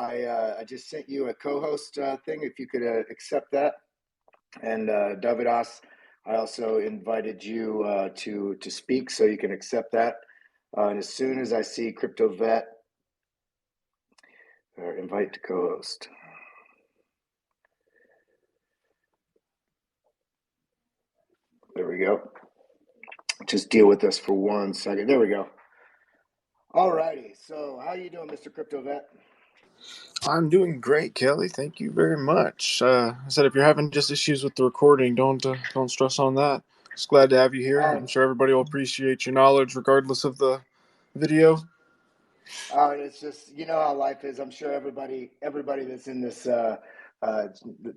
I just sent you a co-host thing. If you could accept that, and Dovydas, I also invited you to speak, so you can accept that. And as soon as I see Crypto Vet, or invite to co-host. There we go. Just deal with this for 1 second. There we go. All righty. So how you doing, Mr. Crypto Vet? I'm doing great, Kelly. Thank you very much. I said if you're having just issues with the recording, don't stress on that. Just glad to have you here. I'm sure everybody will appreciate your knowledge regardless of the video. It's just, you know how life is. I'm sure everybody that's in this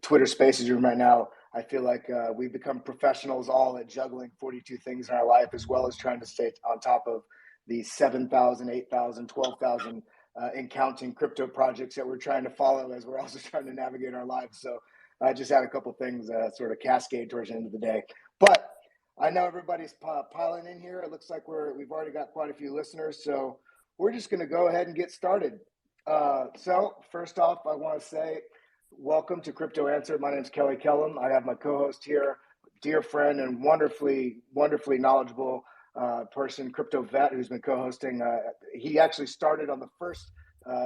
Twitter Spaces room right now, I feel like we've become professionals all at juggling 42 things in our life, as well as trying to stay on top of the 7,000, 8,000, 12,000 and counting crypto projects that we're trying to follow as we're also trying to navigate our lives. So I just had a couple things sort of cascade towards the end of the day. But I know everybody's piling in here. It looks like we've already got quite a few listeners. So we're just going to go ahead and get started. So first off, I want to say welcome to Crypto Answer. My name is Kelly Kellam. I have my co-host here, dear friend and wonderfully knowledgeable person, Crypto Vet, who's been co-hosting. He actually started on the first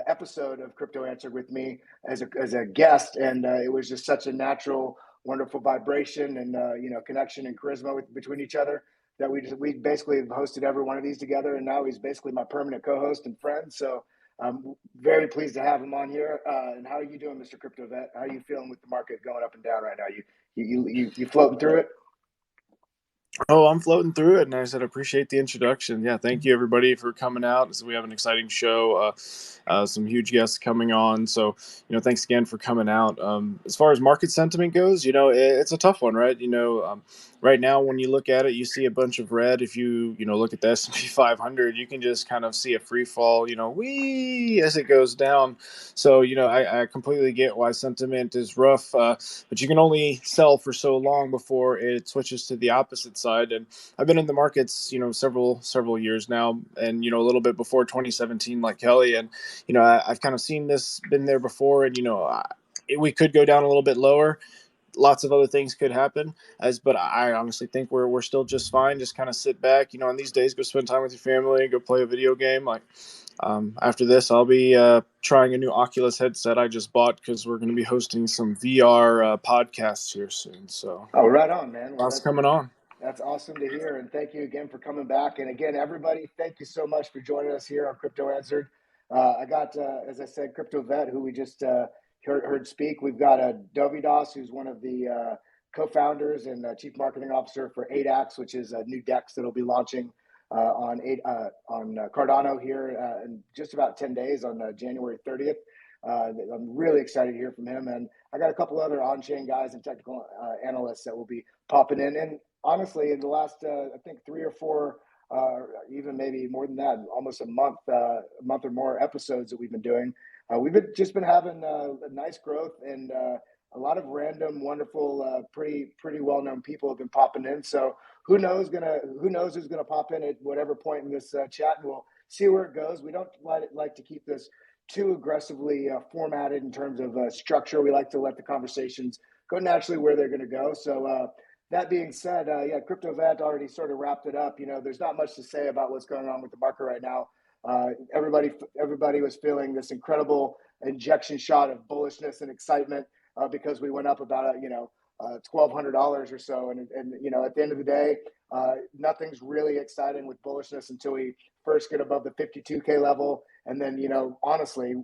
episode of Crypto Answer with me as a guest, and it was just such a natural, wonderful vibration and connection and charisma between each other that we basically hosted every one of these together, and now he's basically my permanent co-host and friend. So I'm very pleased to have him on here. And how are you doing, Mr. Crypto Vet? How are you feeling with the market going up and down right now? You floating through it? Oh, I'm floating through it, and I said appreciate the introduction. Yeah, thank you everybody for coming out. So we have an exciting show, some huge guests coming on. So thanks again for coming out. As far as market sentiment goes, it's a tough one, right? Right now when you look at it, you see a bunch of red. If you look at the S&P 500, you can just kind of see a free fall, wee as it goes down. So I completely get why sentiment is rough, but you can only sell for so long before it switches to the opposite side. And I've been in the markets, several years now, and a little bit before 2017, like Kelly, and I've kind of seen this, been there before, and we could go down a little bit lower. Lots of other things could happen, but I honestly think we're still just fine. Just kind of sit back, in these days, go spend time with your family, go play a video game. Like after this, I'll be trying a new Oculus headset I just bought because we're going to be hosting some VR podcasts here soon. So, right on, man. Well, that's coming on. That's awesome to hear, and thank you again for coming back. And again, everybody, thank you so much for joining us here on Crypto Answered. I got, as I said, Crypto Vet, who we just heard speak. We've got Dovydas, who's one of the co-founders and chief marketing officer for ADAX, which is a new DEX that'll be launching on Cardano here in just about 10 days on January 30th. I'm really excited to hear from him, and I got a couple other on-chain guys and technical analysts that will be popping in. And honestly, in the last, I think 3 or 4, even maybe more than that, almost a month or more episodes that we've been doing. We've just been having a nice growth, and a lot of random, wonderful, pretty well-known people have been popping in. So who knows who's gonna pop in at whatever point in this chat, and we'll see where it goes. We don't like to keep this too aggressively formatted in terms of structure. We like to let the conversations go naturally where they're going to go. So that being said, Crypto Vet already sort of wrapped it up. There's not much to say about what's going on with the market right now. Everybody was feeling this incredible injection shot of bullishness and excitement because we went up about $1,200 or so, and at the end of the day, nothing's really exciting with bullishness until we first get above the 52K level, and then honestly,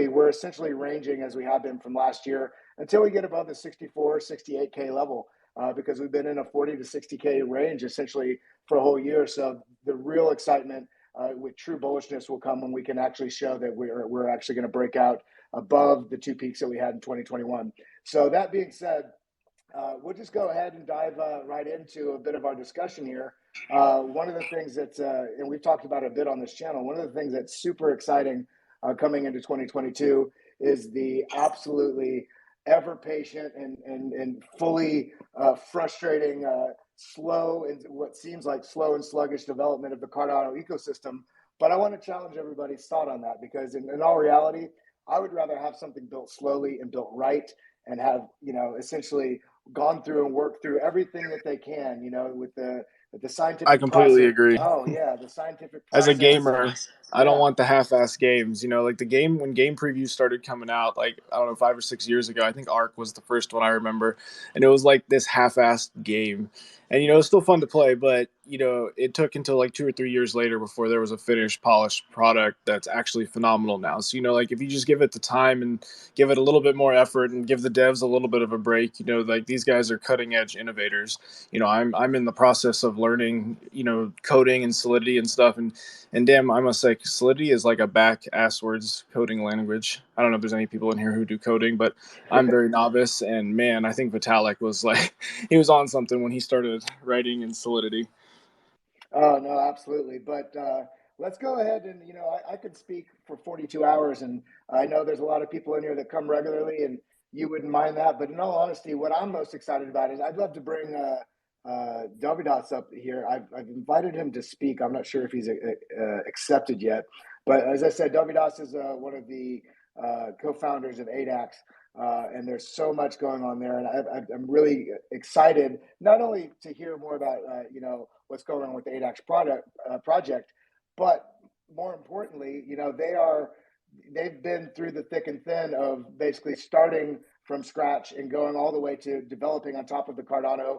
we're essentially ranging as we have been from last year until we get above the 64, 68K level, because we've been in a 40 to 60K range essentially for a whole year. So the real excitement with true bullishness will come when we can actually show that we're actually going to break out above the 2 peaks that we had in 2021. So that being said, we'll just go ahead and dive right into a bit of our discussion here. One of the things that, and we've talked about a bit on this channel, one of the things that's super exciting coming into 2022 is the absolutely ever patient and fully frustrating, slow, and what seems like slow and sluggish development of the Cardano ecosystem. But I want to challenge everybody's thought on that, because in all reality, I would rather have something built slowly and built right, and have, essentially gone through and worked through everything that they can, with the I scientific completely process. agree. Oh yeah, the scientific As a process. gamer, I don't Yeah. want the half-ass games. Like the game when game previews started coming out, like I don't know, 5 or 6 years ago. I think Arc was the first one I remember, and it was like this half-assed game, and it was still fun to play, but it took until like 2 or 3 years later before there was a finished, polished product that's actually phenomenal now. So like if you just give it the time and give it a little bit more effort and give the devs a little bit of a break, like these guys are cutting-edge innovators. I'm in the process of learning, coding and Solidity and stuff, and damn, I must say, Solidity is like a back asswards coding language. I don't know if there's any people in here who do coding, but I'm very novice. And man, I think Vitalik was like, he was on something when he started writing in Solidity. Oh no, absolutely. But let's go ahead and I could speak for 42 hours, and I know there's a lot of people in here that come regularly, and you wouldn't mind that. But in all honesty, what I'm most excited about is I'd love to bring Dovydas up here. I've invited him to speak. I'm not sure if he's accepted yet, but as I said, Dovydas is one of the co-founders of ADAX. And there's so much going on there, and I'm really excited not only to hear more about what's going on with the ADAX project, but more importantly, they've been through the thick and thin of basically starting from scratch and going all the way to developing on top of the Cardano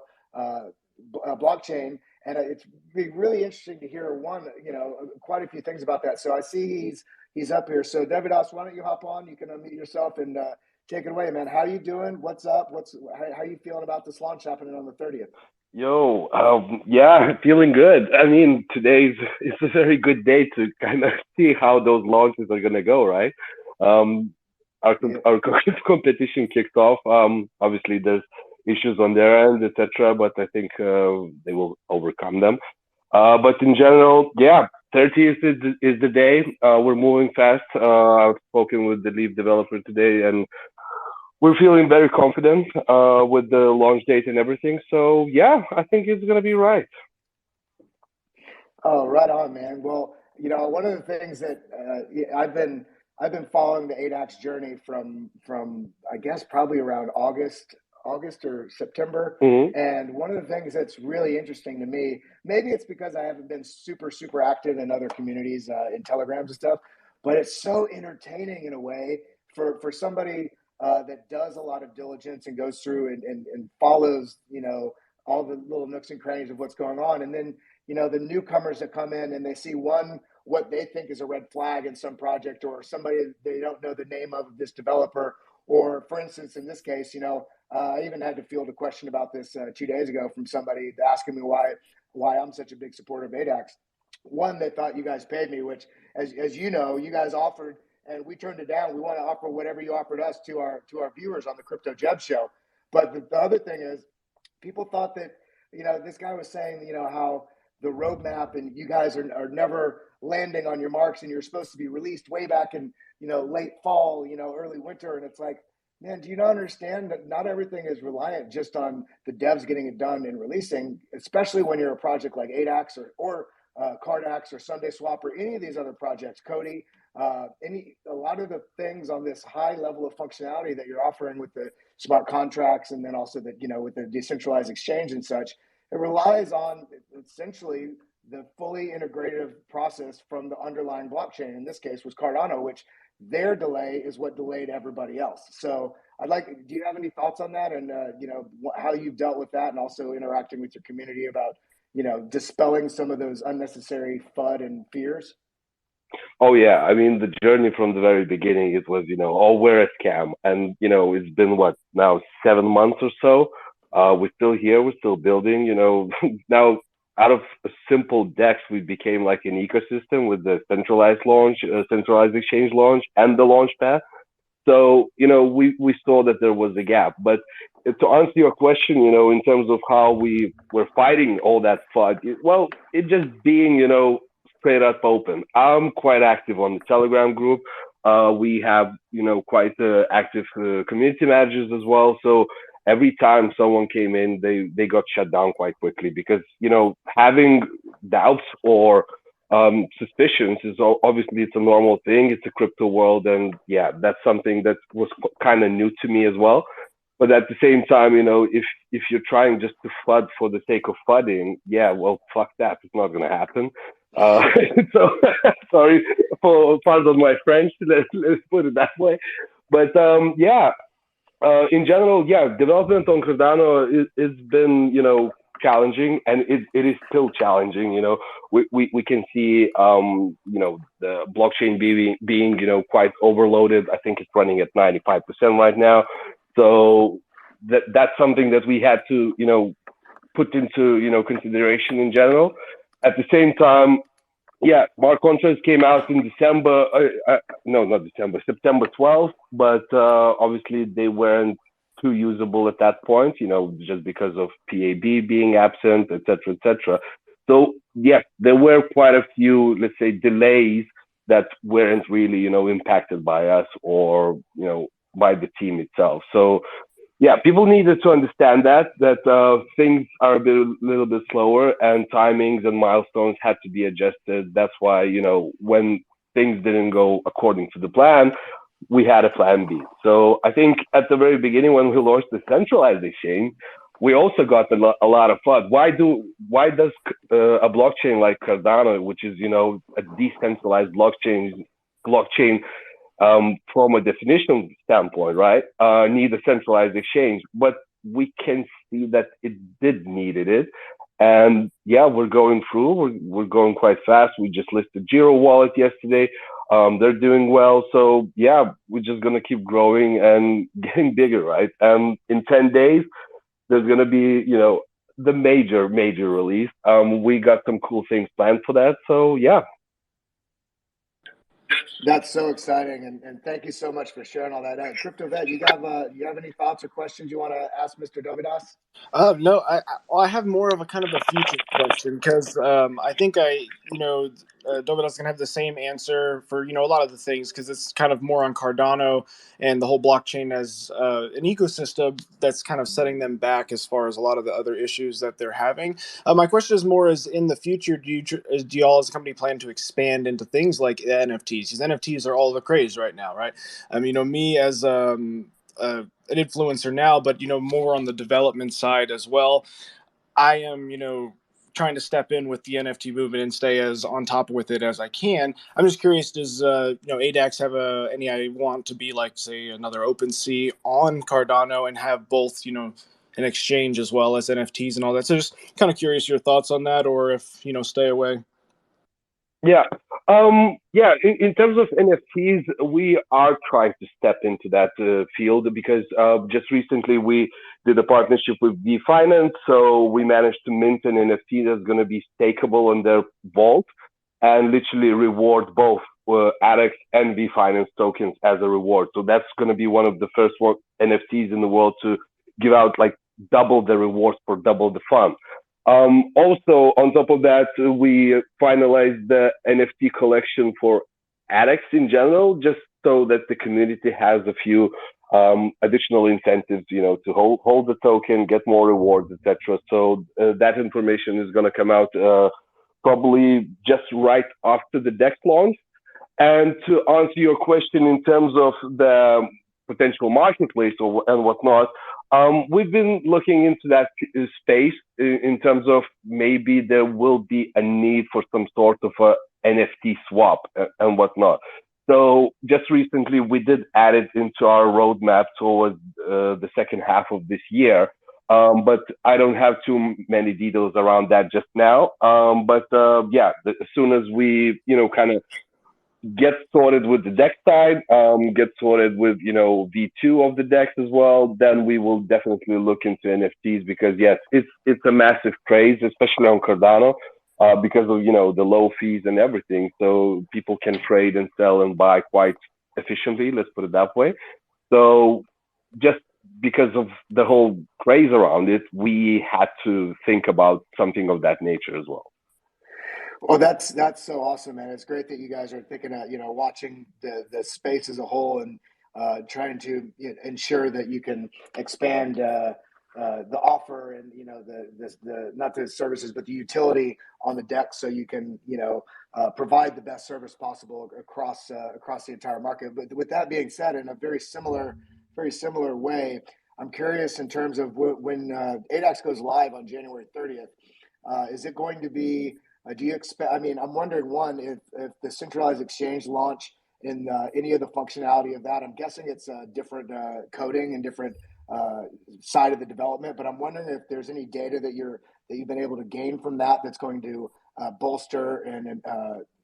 blockchain. And it's be really interesting to hear quite a few things about that. So I see he's up here. So Dovydas, why don't you hop on? You can unmute yourself and take it away, man. How you doing? What's up? How you feeling about this launch happening on the 30th? Yo, yeah, feeling good. I mean, it's a very good day to kind of see how those launches are gonna go, right? Um, our competition kicked off. Obviously, there's issues on their end, etc., but I think they will overcome them. But in general, yeah, 30th is the day. We're moving fast. I've spoken with the lead developer today, and we're feeling very confident with the launch date and everything. So yeah, I think it's gonna be right. Oh, right on, man. Well, one of the things that I've been following the ADAX journey from I guess probably around August or September. Mm-hmm. And one of the things that's really interesting to me, maybe it's because I haven't been super active in other communities in Telegrams and stuff, but it's so entertaining in a way for somebody that does a lot of diligence and goes through and follows all the little nooks and crannies of what's going on, and then the newcomers that come in and they see what they think is a red flag in some project, or somebody they don't know the name of this developer, or for instance in this case, I even had to field a question about this 2 days ago from somebody asking me why I'm such a big supporter of ADAX. One, they thought you guys paid me, which as you know, you guys offered and we turned it down. We want to offer whatever you offered us to our viewers on the Crypto Jeb show. But the other thing is, people thought that this guy was saying how the roadmap and you guys are never landing on your marks, and you're supposed to be released way back in late fall, early winter, and it's like, man, do you not understand that not everything is reliant just on the devs getting it done and releasing, especially when you're a project like ADAX or Cardax or Sunday Swap or any of these other projects, Cody, a lot of the things on this high level of functionality that you're offering with the smart contracts, and then also that with the decentralized exchange and such, it relies on essentially the fully integrative process from the underlying blockchain. In this case was Cardano, which their delay is what delayed everybody else. So do you have any thoughts on that, and how you've dealt with that, and also interacting with your community about dispelling some of those unnecessary FUD and fears? Oh yeah, I mean the journey from the very beginning, it was oh, we're a scam, and it's been what now 7 months or so. We're still here, we're still building. Now out of a simple DEX, we became like an ecosystem with the centralized launch, centralized exchange launch, and the launch pad. So we saw that there was a gap. But to answer your question, in terms of how we were fighting all that FUD, well, it just being straight up open. I'm quite active on the Telegram group. We have quite active community managers as well. So every time someone came in, they got shut down quite quickly, because having doubts or suspicions. Is obviously it's a normal thing. It's a crypto world, and yeah, that's something that was kind of new to me as well. But at the same time, if you're trying just to FUD for the sake of FUDding, yeah, well, fuck that. It's not gonna happen. Uh, so sorry for pardon my French. Let's put it that way. But yeah, in general, yeah, development on Cardano it's been challenging, and it is still challenging. We can see the blockchain being quite overloaded. I think it's running at 95% right now. So that's something that we had to put into consideration in general. At the same time, yeah, smart contracts came out in December. No, not December, September 12th. But obviously they weren't too usable at that point. Just because of PAB being absent, etc., etc. So yeah, there were quite a few, let's say, delays that weren't really impacted by us or by the team itself. So yeah, people needed to understand that things are little bit slower, and timings and milestones had to be adjusted. That's why when things didn't go according to the plan, we had a plan B. So I think at the very beginning when we launched the centralized exchange, we also got a lot of fun. Why does a blockchain like Cardano, which is a decentralized blockchain from a definition standpoint, right, need a centralized exchange? But we can see that it did needed it. And yeah, we're going through, we're going quite fast. We just listed Giro Wallet yesterday. They're doing well. So yeah, we're just going to keep growing and getting bigger, right? In 10 days, there's going to be, the major release. We got some cool things planned for that. So yeah. That's so exciting, and thank you so much for sharing all that. Crypto Vet, you have any thoughts or questions you want to ask Mr. Dovydas? No, I have more of a kind of a future question because I think Dovydas gonna have the same answer for a lot of the things because it's kind of more on Cardano and the whole blockchain as an ecosystem that's kind of setting them back as far as a lot of the other issues that they're having. My question is more is in the future, do you all as a company plan to expand into things like NFTs? Because NFTs are all the craze right now, right? Me as an influencer now, but more on the development side as well. I am trying to step in with the NFT movement and stay as on top with it as I can. I'm just curious, does ADAX have any I want to be like, say, another OpenSea on Cardano and have both an exchange as well as NFTs and all that? So just kind of curious your thoughts on that, or if stay away. Yeah. Yeah. In terms of NFTs, we are trying to step into that field because just recently we did a partnership with Finance. So we managed to mint an NFT that's going to be stakeable on their vault and literally reward both ADAX and Finance tokens as a reward. So that's going to be one of the first NFTs in the world to give out like double the rewards for double the fun. Also, on top of that, we finalized the NFT collection for ADAX in general, just so that the community has a few additional incentives, to hold the token, get more rewards, etc. So that information is going to come out probably just right after the DEX launch. And to answer your question in terms of the potential marketplace and whatnot, we've been looking into that space in terms of maybe there will be a need for some sort of a NFT swap and whatnot. So just recently we did add it into our roadmap towards the second half of this year. But I don't have too many details around that just now. Yeah, as soon as we, kind of get sorted with the DEX side, get sorted with V2 of the DEX as well, then we will definitely look into NFTs because yes, it's a massive craze, especially on Cardano, because of the low fees and everything. So people can trade and sell and buy quite efficiently. Let's put it that way. So just because of the whole craze around it, we had to think about something of that nature as well. Well, that's so awesome, man. It's great that you guys are thinking of, watching the space as a whole and trying to ensure that you can expand the offer and the not the services but the utility on the DEX, so you can provide the best service possible across the entire market. But with that being said, in a very similar way, I'm curious in terms of when ADAX goes live on January 30th. Is it going to be? Do you expect? I mean, I'm wondering one, if the centralized exchange launch in any of the functionality of that. I'm guessing it's a different coding and different side of the development, but I'm wondering if there's any data that you've been able to gain from that that's going to bolster and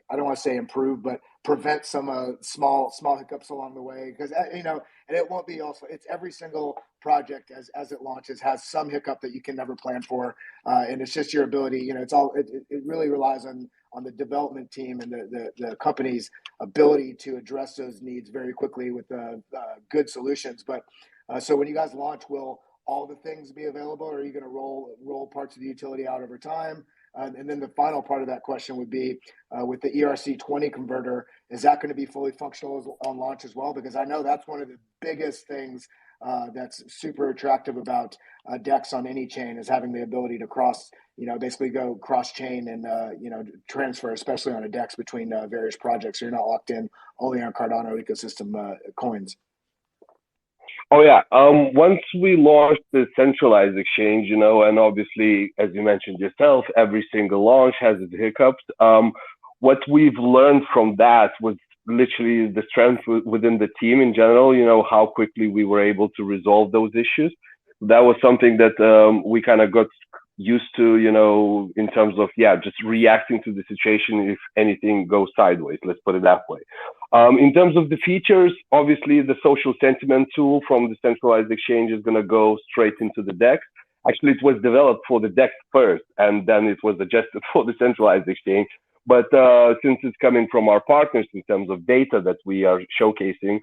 I don't want to say improve, but prevent some small hiccups along the way, because and it won't be also. It's every single project as it launches has some hiccup that you can never plan for, and it's just your ability. It really relies on the development team and the company's ability to address those needs very quickly with good solutions. But so when you guys launch, will all the things be available, or are you going to roll parts of the utility out over time? And then the final part of that question would be, with the ERC20 converter, is that going to be fully functional on launch as well? Because I know that's one of the biggest things that's super attractive about DEX on any chain, is having the ability to basically go cross chain and transfer, especially on a DEX between various projects. So you're not locked in only on Cardano ecosystem coins. Oh yeah. Once we launched the centralized exchange, and obviously, as you mentioned yourself, every single launch has its hiccups. What we've learned from that was literally the strength within the team in general. How quickly we were able to resolve those issues. That was something that we kind of got used to, in terms of just reacting to the situation if anything goes sideways. Let's put it that way. In terms of the features, obviously the social sentiment tool from the centralized exchange is going to go straight into the DEX. Actually, it was developed for the DEX first, and then it was adjusted for the centralized exchange. But since it's coming from our partners in terms of data that we are showcasing,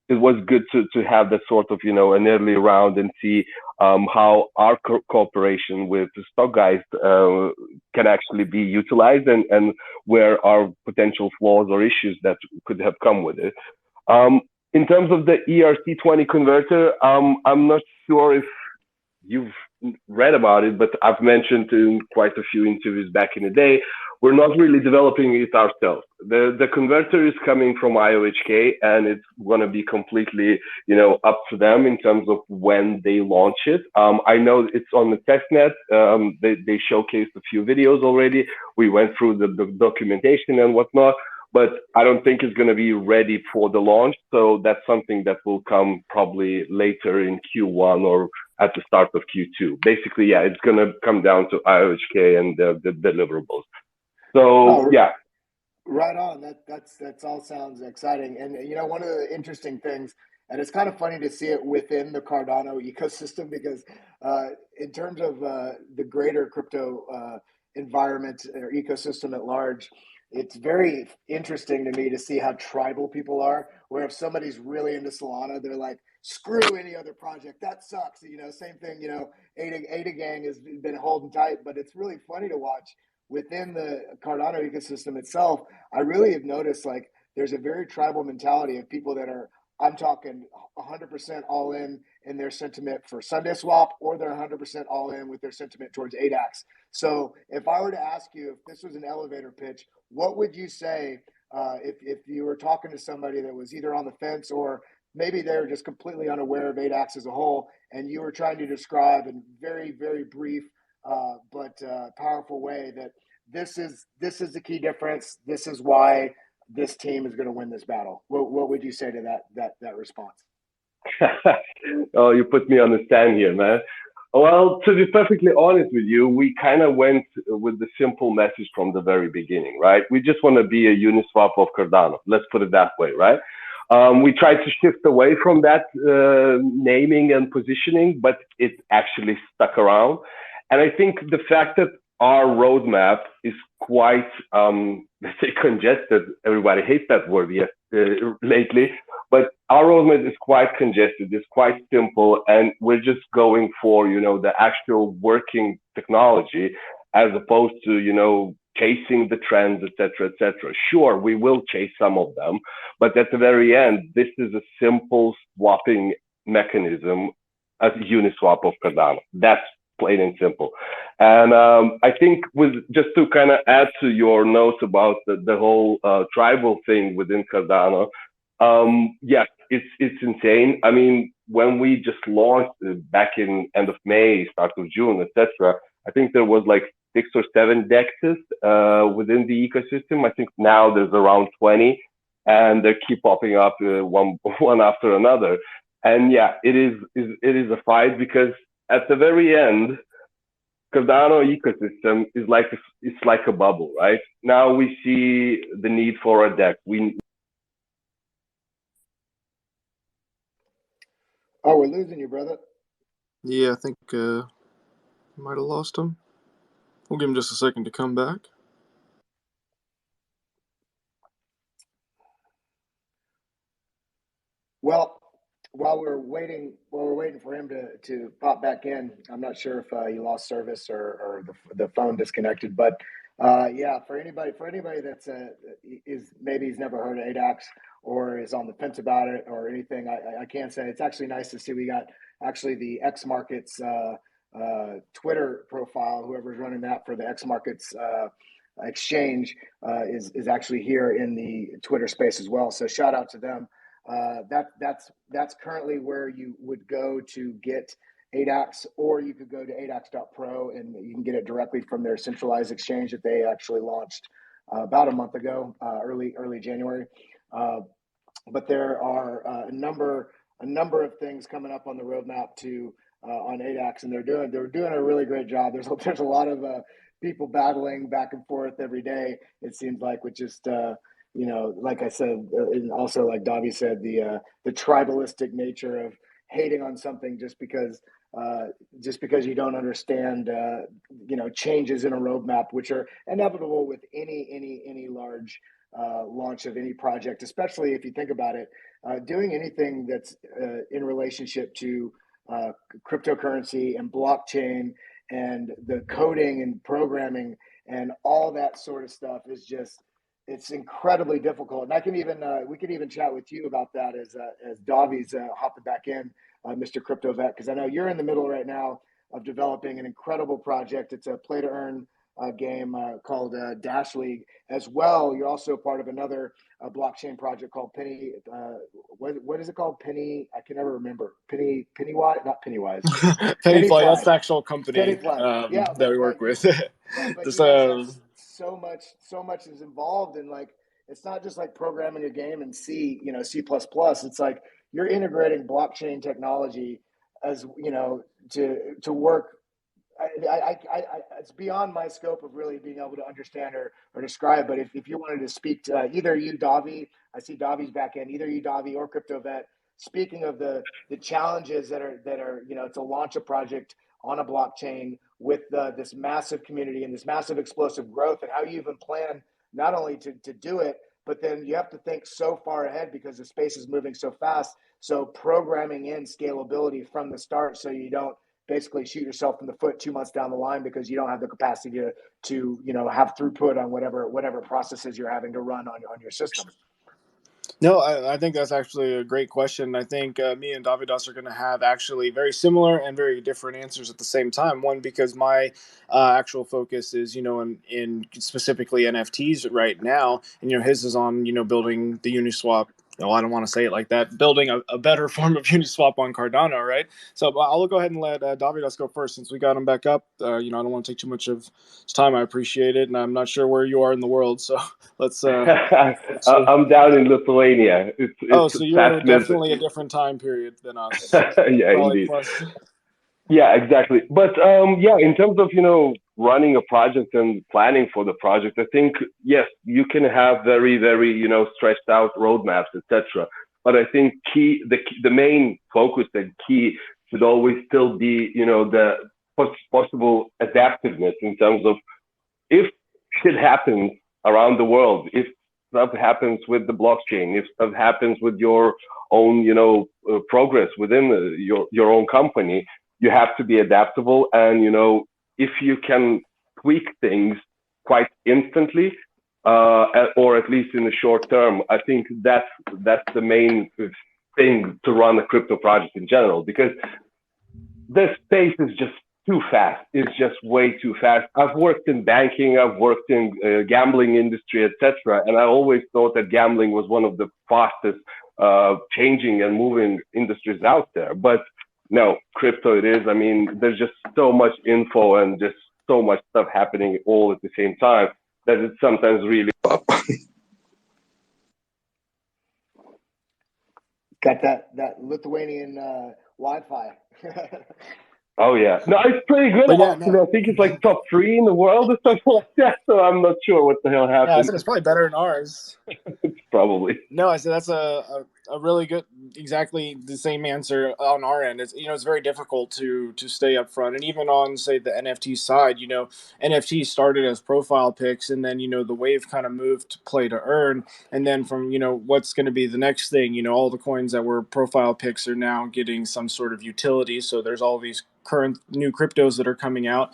it was good to have that sort of, an early round and see how our cooperation with the stock guys can actually be utilized, and where our potential flaws or issues that could have come with it. In terms of the ERC20 converter, I'm not sure if you've read about it, but I've mentioned in quite a few interviews back in the day, we're not really developing it ourselves. The converter is coming from IOHK, and it's going to be completely, up to them in terms of when they launch it. I know it's on the testnet. They showcased a few videos already. We went through the documentation and whatnot, but I don't think it's going to be ready for the launch. So that's something that will come probably later in Q1 or at the start of Q2. Basically, it's going to come down to IOHK and the deliverables. So, Right on. That's all sounds exciting. And one of the interesting things, and it's kind of funny to see it within the Cardano ecosystem, because in terms of the greater crypto environment or ecosystem at large, it's very interesting to me to see how tribal people are. Where if somebody's really into Solana, they're like, screw any other project, that sucks. Same thing. ADA gang has been holding tight, but it's really funny to watch within the Cardano ecosystem itself. I really have noticed, like, there's a very tribal mentality of people that are, I'm talking 100% all in their sentiment for Sunday Swap, or they're 100% all in with their sentiment towards ADAX. So if I were to ask you, if this was an elevator pitch, what would you say if you were talking to somebody that was either on the fence, or maybe they're just completely unaware of ADAX as a whole, and you were trying to describe in very, very brief but powerful way that this is the key difference. This is why this team is going to win this battle. What would you say to that response? Oh, you put me on the stand here, man. Well, to be perfectly honest with you, we kind of went with the simple message from the very beginning, right? We just want to be a Uniswap of Cardano. Let's put it that way, right? We tried to shift away from that naming and positioning, but it actually stuck around. And I think the fact that our roadmap is quite, let's say, congested. Everybody hates that word lately, but our roadmap is quite congested. It's quite simple, and we're just going for, the actual working technology, as opposed to, chasing the trends, etc., etc. Sure, we will chase some of them, but at the very end, this is a simple swapping mechanism as Uniswap of Cardano. That's plain and simple. And I think with just to kind of add to your notes about the whole tribal thing within Cardano, yeah, it's insane. I mean, when we just launched back in end of May, start of June, etc., I think there was like 6 or 7 dexes within the ecosystem. I think now there's around 20, and they keep popping up one after another. And yeah, it is a fight because at the very end, Cardano ecosystem is like it's like a bubble, right? Now we see the need for a deck. Oh, we're losing you, brother. Yeah, I think might have lost him. We'll give him just a second to come back. Well, while we're waiting for him to pop back in, I'm not sure if he lost service or the phone disconnected. But yeah, for anybody that's is maybe he's never heard of ADAX or is on the fence about it or anything, I can say it's actually nice to see we got actually the X Markets Twitter profile. Whoever's running that for the X Markets exchange is actually here in the Twitter space as well. So shout out to them. That's currently where you would go to get ADAX, or you could go to ADAX.pro and you can get it directly from their centralized exchange that they actually launched about a month ago, early January. But there are a number of things coming up on the roadmap to on ADAX, and they're doing a really great job. There's a lot of people battling back and forth every day. It seems like with just like I said, and also like Davi said, the tribalistic nature of hating on something just because you don't understand, changes in a roadmap, which are inevitable with any large launch of any project, especially if you think about it, doing anything that's in relationship to cryptocurrency and blockchain and the coding and programming and all that sort of stuff is just, it's incredibly difficult. And I can even we could even chat with you about that as Davi's hopping back in, Mr. Crypto Vet, because I know you're in the middle right now of developing an incredible project. It's a play to earn game called Dash League as well. You're also part of another blockchain project called Penny. What is it called? Penny. I can never remember. Pennywise, not Pennywise. Pennyfly, that's the actual company Yeah, that we work with. but Just, you guys have so much is involved in, like, it's not just like programming a game in C, C++. It's like you're integrating blockchain technology as to work. It's beyond my scope of really being able to understand or describe. But if you wanted to speak to either you, Davi, I see Davi's back in, either you, Davi, or Crypto Vet, speaking of the challenges that are to launch a project on a blockchain with this massive community and this massive explosive growth, and how you even plan not only to do it, but then you have to think so far ahead because the space is moving so fast. So programming in scalability from the start, so you don't basically shoot yourself in the foot 2 months down the line because you don't have the capacity to have throughput on whatever processes you're having to run on your system. No, I think that's actually a great question. I think me and Dovydas are going to have actually very similar and very different answers at the same time. One, because my actual focus is, in specifically NFTs right now, and his is on, building the Uniswap. No, I don't want to say it like that. Building a better form of Uniswap on Cardano, right? So I'll go ahead and let Dovydas go first since we got him back up. I don't want to take too much of his time. I appreciate it, and I'm not sure where you are in the world, so let's. I'm down in Lithuania. So you're definitely a different time period than us. Yeah, indeed. Yeah, exactly. But in terms of running a project and planning for the project, I think yes, you can have very very stretched out roadmaps, etc. But I think the main focus and key should always still be the possible adaptiveness in terms of if shit happens around the world, if stuff happens with the blockchain, if stuff happens with your own progress within your own company, you have to be adaptable. And if you can tweak things quite instantly, or at least in the short term, I think that's the main thing to run a crypto project in general. Because this space is just too fast. It's just way too fast. I've worked in banking, I've worked in gambling industry, etc., and I always thought that gambling was one of the fastest changing and moving industries out there. But no, crypto it is. I mean, there's just so much info and just so much stuff happening all at the same time that it's sometimes really Got that Lithuanian Wi-Fi. Oh yeah, no, it's pretty good But yeah, actually. no. I think it's like top 3 in the world or something like that. So I'm not sure what the hell Yeah, I happened. said it's probably better than ours. Probably. No, I said that's a really good, exactly the same answer on our end. It's it's very difficult to stay up front, and even on say the NFT side, NFT started as profile pics, and then the wave kind of moved to play to earn, and then from what's going to be the next thing, all the coins that were profile pics are now getting some sort of utility. So there's all these current new cryptos that are coming out.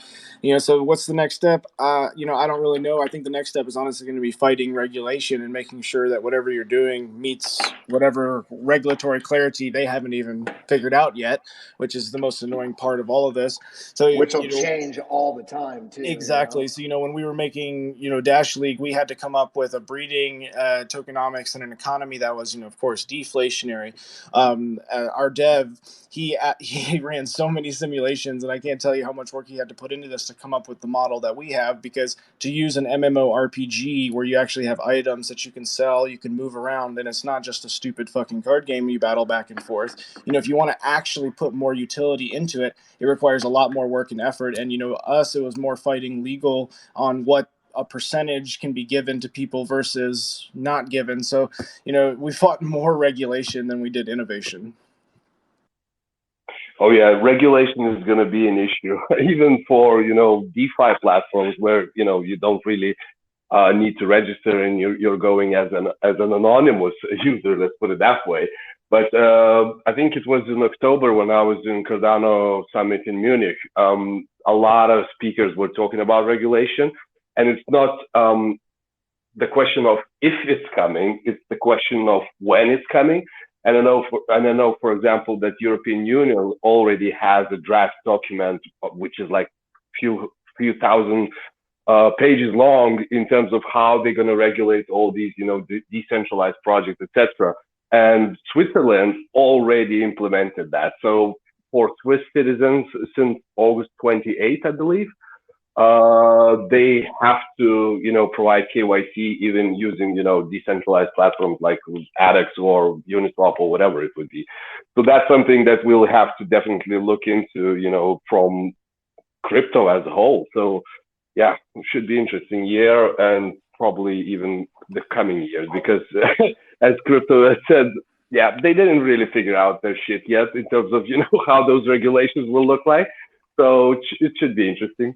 So what's the next step? I don't really know. I think the next step is honestly going to be fighting regulation and making sure that whatever you're doing meets whatever regulatory clarity they haven't even figured out yet, which is the most annoying part of all of this. So which will change all the time too. Exactly. So, when we were making, Dash League, we had to come up with a breeding tokenomics and an economy that was, of course, deflationary. Our dev, he ran so many simulations, and I can't tell you how much work he had to put into this to come up with the model that we have, because to use an MMORPG where you actually have items that you can sell, you can move around, and it's not just a stupid fucking card game you battle back and forth. If you want to actually put more utility into it, it requires a lot more work and effort. And, us, it was more fighting legal on what a percentage can be given to people versus not given. So, we fought more regulation than we did innovation. Oh yeah, regulation is going to be an issue, even for DeFi platforms where you don't really need to register and you're going as an anonymous user. Let's put it that way. But I think it was in October when I was in Cardano Summit in Munich. A lot of speakers were talking about regulation, and it's not the question of if it's coming; it's the question of when it's coming. And I know, for example, that European Union already has a draft document, which is like few thousand pages long in terms of how they're going to regulate all these, decentralized projects, etc. And Switzerland already implemented that. So for Swiss citizens, since August 28th, I believe, they have to, provide KYC even using, decentralized platforms like ADAX or Uniswap or whatever it would be. So that's something that we'll have to definitely look into, from crypto as a whole. So yeah, it should be interesting year and probably even the coming years, because as crypto has said, yeah, they didn't really figure out their shit yet in terms of, how those regulations will look like. So it should be interesting.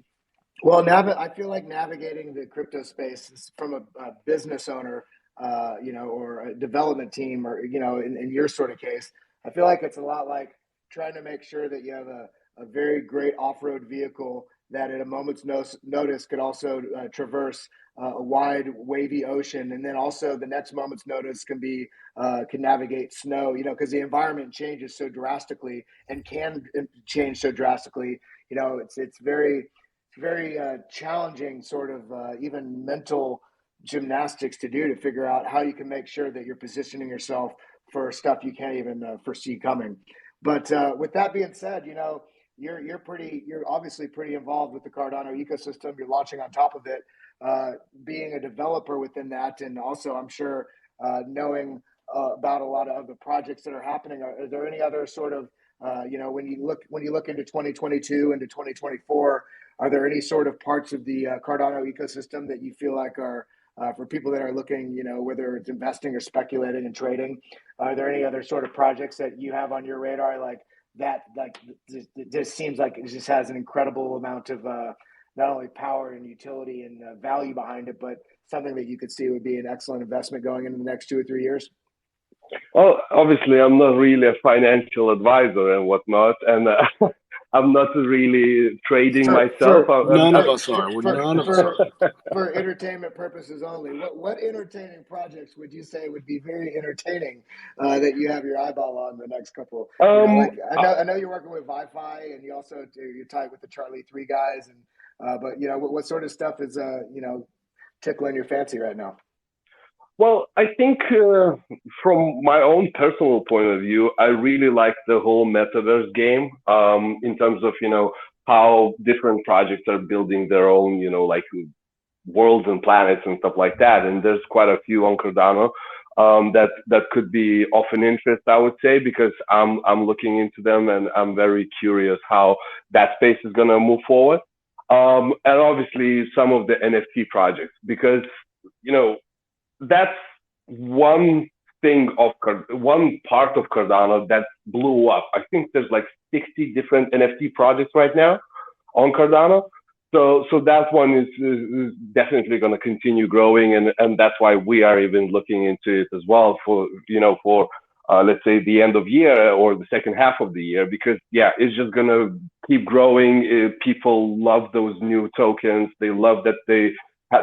Well, I feel like navigating the crypto space from a business owner, or a development team, or in your sort of case, I feel like it's a lot like trying to make sure that you have a very great off-road vehicle that at a moment's notice could also traverse a wide wavy ocean, and then also the next moment's notice can navigate snow, because the environment changes so drastically and can change so drastically. It's very challenging sort of even mental gymnastics to do to figure out how you can make sure that you're positioning yourself for stuff you can't even foresee coming. But with that being said, you're obviously pretty involved with the Cardano ecosystem. You're launching on top of it, being a developer within that, and also I'm sure knowing about a lot of other projects that are happening. Are there any other sort of when you look into 2022 into 2024? Are there any sort of parts of the Cardano ecosystem that you feel like are for people that are looking, whether it's investing or speculating and trading? Are there any other sort of projects that you have on your radar like that? Like this seems like it just has an incredible amount of not only power and utility and value behind it, but something that you could see would be an excellent investment going into the next 2 or 3 years. Well, obviously, I'm not really a financial advisor and whatnot, and I'm not really trading For myself. None of us are. None of us are. for entertainment purposes only. What entertaining projects would you say would be very entertaining that you have your eyeball on the next couple? You know, like I know you're working with Wi-Fi, and you also you're tight with the Charlie 3 guys, and but you know what sort of stuff is you know tickling your fancy right now? Well, I think from my own personal point of view, I really like the whole metaverse game in terms of, you know, how different projects are building their own, you know, like worlds and planets and stuff like that. And there's quite a few on Cardano that could be of an interest, I would say, because I'm looking into them and I'm very curious how that space is going to move forward. And obviously some of the NFT projects, because, you know, that's one thing of one part of Cardano that blew up. I think there's like 60 different NFT projects right now on Cardano. So that one is definitely going to continue growing, and that's why we are even looking into it as well for, you know, for let's say the end of year or the second half of the year, because yeah, it's just going to keep growing. People love those new tokens. They love that they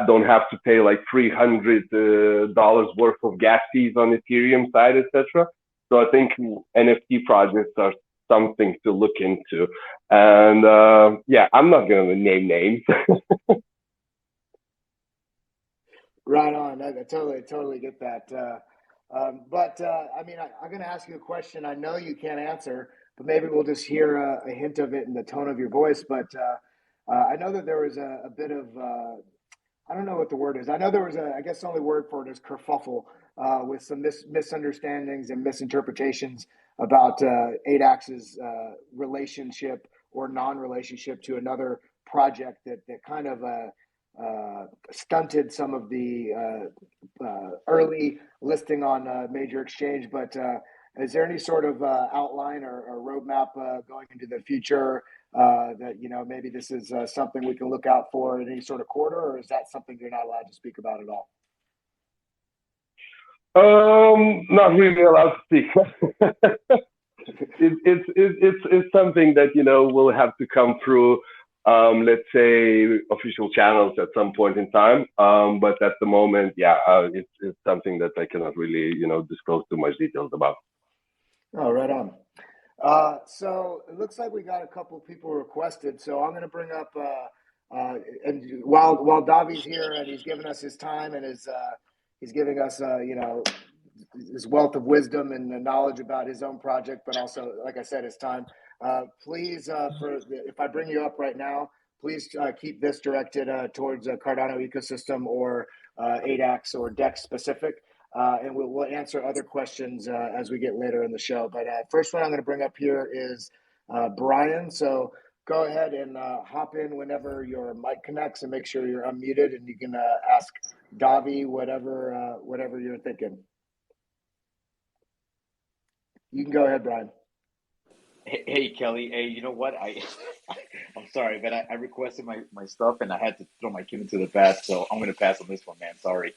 don't have to pay like $300 worth of gas fees on Ethereum side, etc. So I think NFT projects are something to look into. And yeah, I'm not going to name names. Right on. I totally get that. But I mean, I'm going to ask you a question. I know you can't answer, but maybe we'll just hear a hint of it in the tone of your voice. But I know that there was a bit of I don't know what the word is. I know there was I guess the only word for it is kerfuffle with some misunderstandings and misinterpretations about ADAX's relationship or non-relationship to another project that kind of stunted some of the early listing on a major exchange. But is there any sort of outline or roadmap going into the future that, you know, maybe this is something we can look out for in any sort of quarter, or is that something you're not allowed to speak about at all? Not really allowed to speak. It's something that, you know, will have to come through, let's say, official channels at some point in time. But at the moment, yeah, it's something that I cannot really, you know, disclose too much details about. Oh, right on. So it looks like we got a couple of people requested. So I'm going to bring up, and while Davi's here and he's giving us his time and he's giving us, you know, his wealth of wisdom and the knowledge about his own project, but also, like I said, his time. Please, if I bring you up right now, please keep this directed towards a Cardano ecosystem or ADAX or DEX specific. And we'll answer other questions as we get later in the show. But first one I'm going to bring up here is Brian. So go ahead and hop in whenever your mic connects and make sure you're unmuted, and you can ask Davi whatever you're thinking. You can go ahead, Brian. Hey Kelly, hey, you know what? I'm sorry, but I requested my stuff and I had to throw my kid into the bath, so I'm gonna pass on this one, man. Sorry.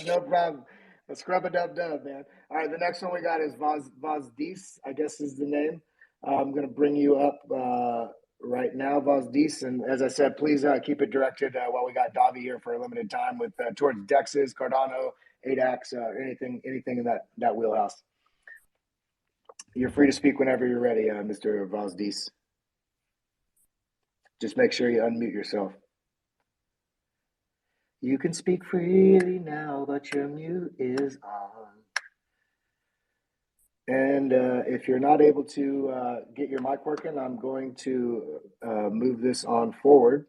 No problem. A scrub a dub, man. All right, the next one we got is Dovydas, I guess is the name. I'm going to bring you up right now, Dovydas. And as I said, please keep it directed while we got Davi here for a limited time with towards DEXs, Cardano, ADAX, anything in that wheelhouse. You're free to speak whenever you're ready, Mr. Dovydas. Just make sure you unmute yourself. You can speak freely now, but your mute is on. And if you're not able to get your mic working, I'm going to move this on forward.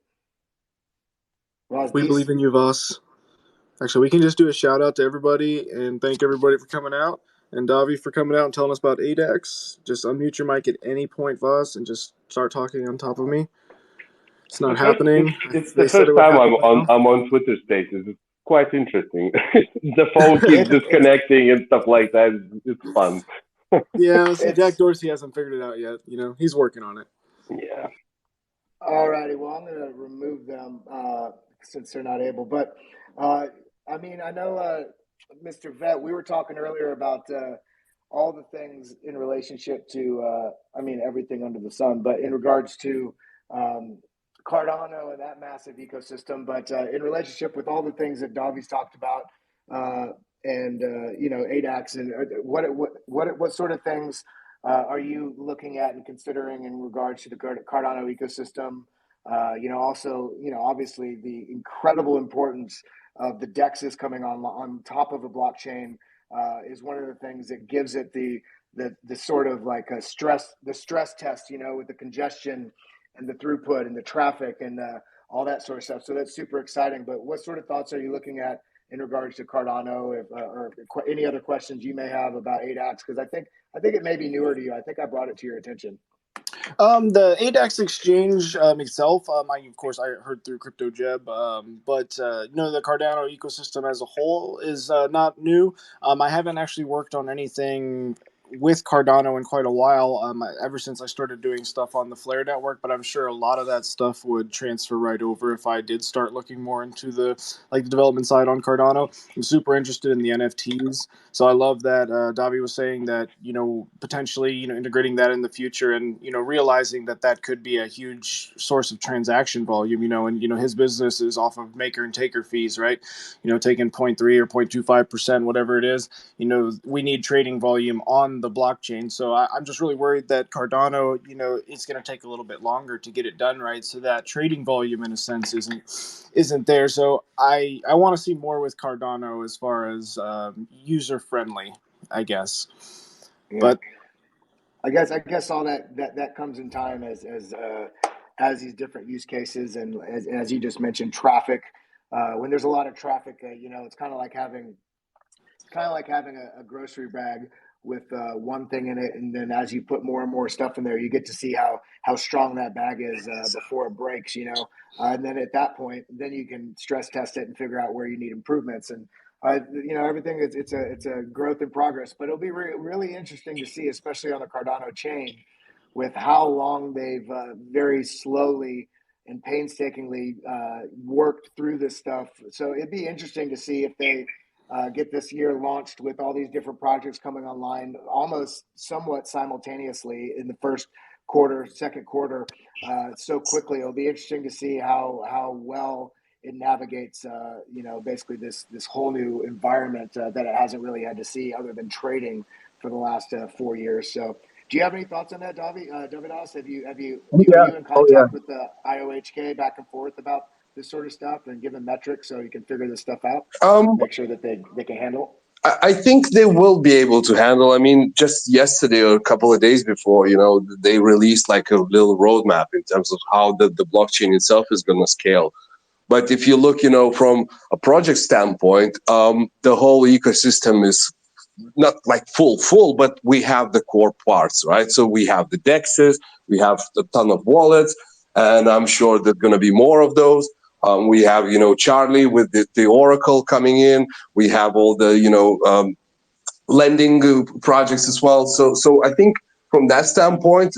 We believe in you, Voss. Actually, we can just do a shout out to everybody and thank everybody for coming out. And Davi for coming out and telling us about ADAX. Just unmute your mic at any point, Voss, and just start talking on top of me. It's not happening. It's the first time I'm on Twitter Spaces. It's quite interesting. The phone keeps disconnecting and stuff like that. It's fun. Yeah, see, Jack Dorsey hasn't figured it out yet. You know, he's working on it. Yeah. All righty. Well, I'm going to remove them since they're not able. But I mean, I know, Mr. Vet, we were talking earlier about all the things in relationship to, I mean, everything under the sun, but in regards to Cardano and that massive ecosystem, but in relationship with all the things that Davi's talked about, and you know, ADAX, and what sort of things are you looking at and considering in regards to the Cardano ecosystem? You know, also, you know, obviously the incredible importance of the DEXs coming on top of a blockchain is one of the things that gives it the sort of like a stress test, you know, with the congestion and the throughput and the traffic and all that sort of stuff. So that's super exciting. But what sort of thoughts are you looking at in regards to Cardano, or any other questions you may have about ADAX? Because I think it may be newer to you. I think I brought it to your attention. The ADAX exchange itself, of course, I heard through CryptoJeb, but you know, the Cardano ecosystem as a whole is not new. I haven't actually worked on anything with Cardano in quite a while, ever since I started doing stuff on the Flare network, but I'm sure a lot of that stuff would transfer right over if I did start looking more into the development side on Cardano. I'm super interested in the NFTs, so I love that Davi was saying that, you know, potentially, you know, integrating that in the future, and, you know, realizing that that could be a huge source of transaction volume, you know, and, you know, his business is off of maker and taker fees, right? You know, taking 0.3 or 0.25%, whatever it is. You know, we need trading volume on the blockchain. So I'm just really worried that Cardano, you know, it's going to take a little bit longer to get it done right. So that trading volume, in a sense, isn't there. So I want to see more with Cardano as far as user friendly, I guess. Yeah. But I guess all that comes in time as these different use cases, and as you just mentioned, traffic. When there's a lot of traffic, you know, it's kind of like having a grocery bag with one thing in it, and then as you put more and more stuff in there, you get to see how strong that bag is before it breaks, you know. And then at that point, then you can stress test it and figure out where you need improvements. And you know, everything is it's a growth in progress, but it'll be really interesting to see, especially on the Cardano chain, with how long they've very slowly and painstakingly worked through this stuff. So it'd be interesting to see if they get this year launched with all these different projects coming online almost somewhat simultaneously in the first quarter, second quarter, so quickly. It'll be interesting to see how well it navigates, you know, basically this whole new environment that it hasn't really had to see other than trading for the last 4 years. So, do you have any thoughts on that, Dovydas? Are you in contact with the IOHK back and forth about this sort of stuff and give them metrics so you can figure this stuff out? Make sure that they can handle it? I think they will be able to handle. I mean, just yesterday or a couple of days before, you know, they released like a little roadmap in terms of how the blockchain itself is going to scale. But if you look, you know, from a project standpoint, the whole ecosystem is not like full, but we have the core parts, right? So we have the DEXs, we have a ton of wallets, and I'm sure there's going to be more of those. We have, you know, Charlie with the Oracle coming in. We have all the, you know, lending projects as well. So I think from that standpoint,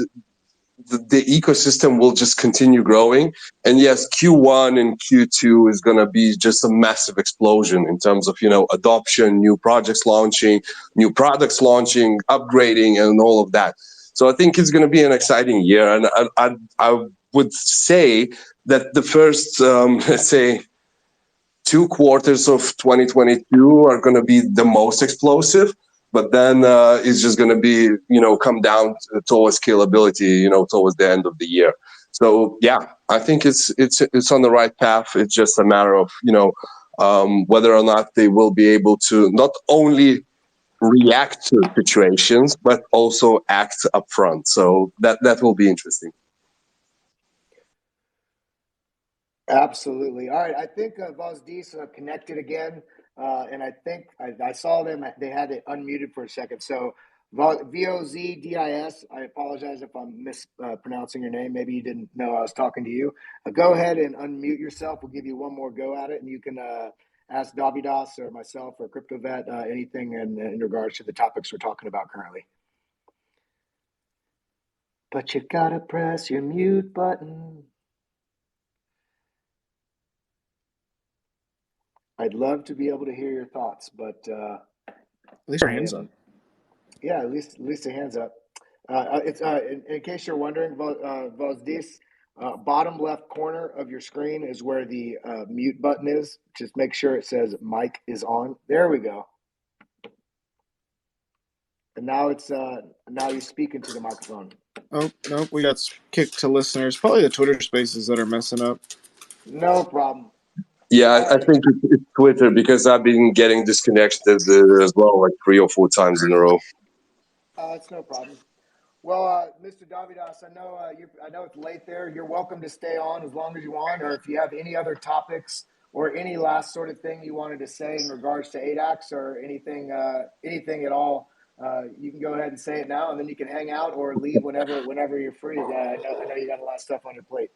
the ecosystem will just continue growing. And yes, Q1 and Q2 is going to be just a massive explosion in terms of, you know, adoption, new projects launching, new products launching, upgrading, and all of that. So I think it's going to be an exciting year. And I would say that the first, let's say, 2 quarters of 2022 are going to be the most explosive. But then it's just going to be, you know, come down towards scalability, you know, towards the end of the year. So yeah, I think it's on the right path. It's just a matter of, you know, whether or not they will be able to not only react to situations but also act upfront. So that will be interesting. Absolutely. All right. I think Vozdis connected again, and I think I saw them. They had it unmuted for a second. So Vozdis. I apologize if I'm mispronouncing your name. Maybe you didn't know I was talking to you. Go ahead and unmute yourself. We'll give you one more go at it, and you can ask Dovydas or myself or CryptoVet anything in regards to the topics we're talking about currently. But you gotta press your mute button. I'd love to be able to hear your thoughts, but at least our hands up. Yeah, at least a hands up. It's in case you're wondering, Dovydas, bottom left corner of your screen is where the mute button is. Just make sure it says mic is on. There we go. And now it's now you speak into the microphone. Oh, nope, we got kicked to listeners. Probably the Twitter spaces that are messing up. No problem. Yeah, I think it's Twitter because I've been getting disconnected as well, like 3 or 4 times in a row. It's no problem. Well, Mr. Dovydas, I know it's late there. You're welcome to stay on as long as you want, or if you have any other topics or any last sort of thing you wanted to say in regards to ADAX or anything at all, you can go ahead and say it now, and then you can hang out or leave whenever you're free. I know you got a lot of stuff on your plate.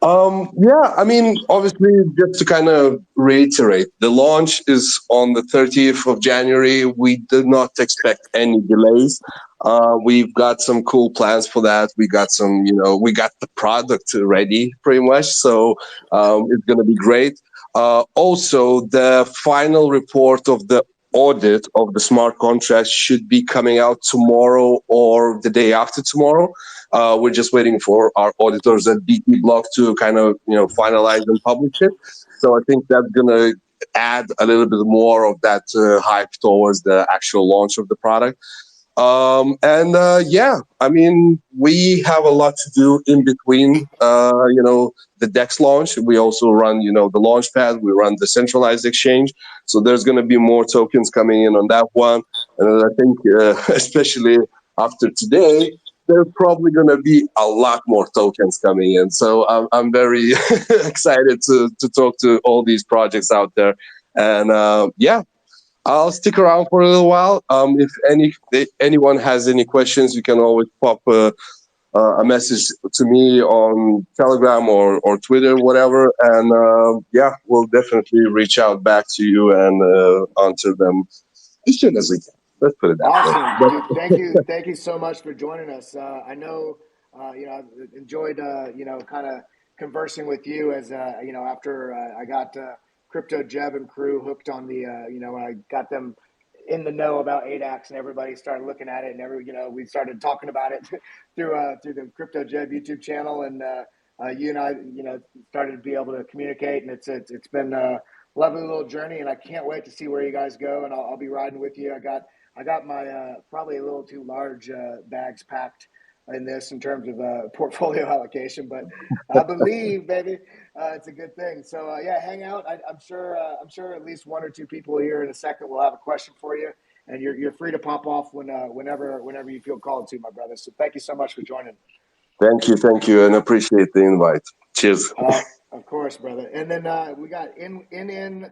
Yeah, I mean, obviously, just to kind of reiterate, the launch is on the 30th of January. We did not expect any delays. We've got some cool plans for that. We got we got the product ready pretty much. So it's going to be great. Also, the final report of the audit of the smart contracts should be coming out tomorrow or the day after tomorrow. We're just waiting for our auditors at BT Block to kind of finalize and publish it. So I think that's gonna add a little bit more of that hype towards the actual launch of the product. Yeah, I mean, we have a lot to do in between, the DEX launch. We also run, the launch pad. We run the centralized exchange. So there's going to be more tokens coming in on that one. And I think, especially after today, there's probably going to be a lot more tokens coming in. So I'm very excited to talk to all these projects out there. And yeah, I'll stick around for a little while. If anyone has any questions, you can always pop a message to me on Telegram or Twitter, whatever. And yeah, we'll definitely reach out back to you and answer them as soon as we can. Let's put it that Awesome, way. dude. Thank you so much for joining us. I know, I've enjoyed, kind of conversing with you as, after I got Crypto Jeb and crew hooked on the, when I got them in the know about ADAX and everybody started looking at it and we started talking about it through the Crypto Jeb YouTube channel and you and I, started to be able to communicate and it's been a lovely little journey and I can't wait to see where you guys go and I'll be riding with you. I got my probably a little too large bags packed in this in terms of portfolio allocation, but I believe, baby, it's a good thing. So yeah, hang out. I'm sure at least 1 or 2 people here in a second will have a question for you, and you're free to pop off whenever you feel called to, my brother. So thank you so much for joining. Thank you, and appreciate the invite. Cheers. Of course, brother. And then we got NNYW.ADA.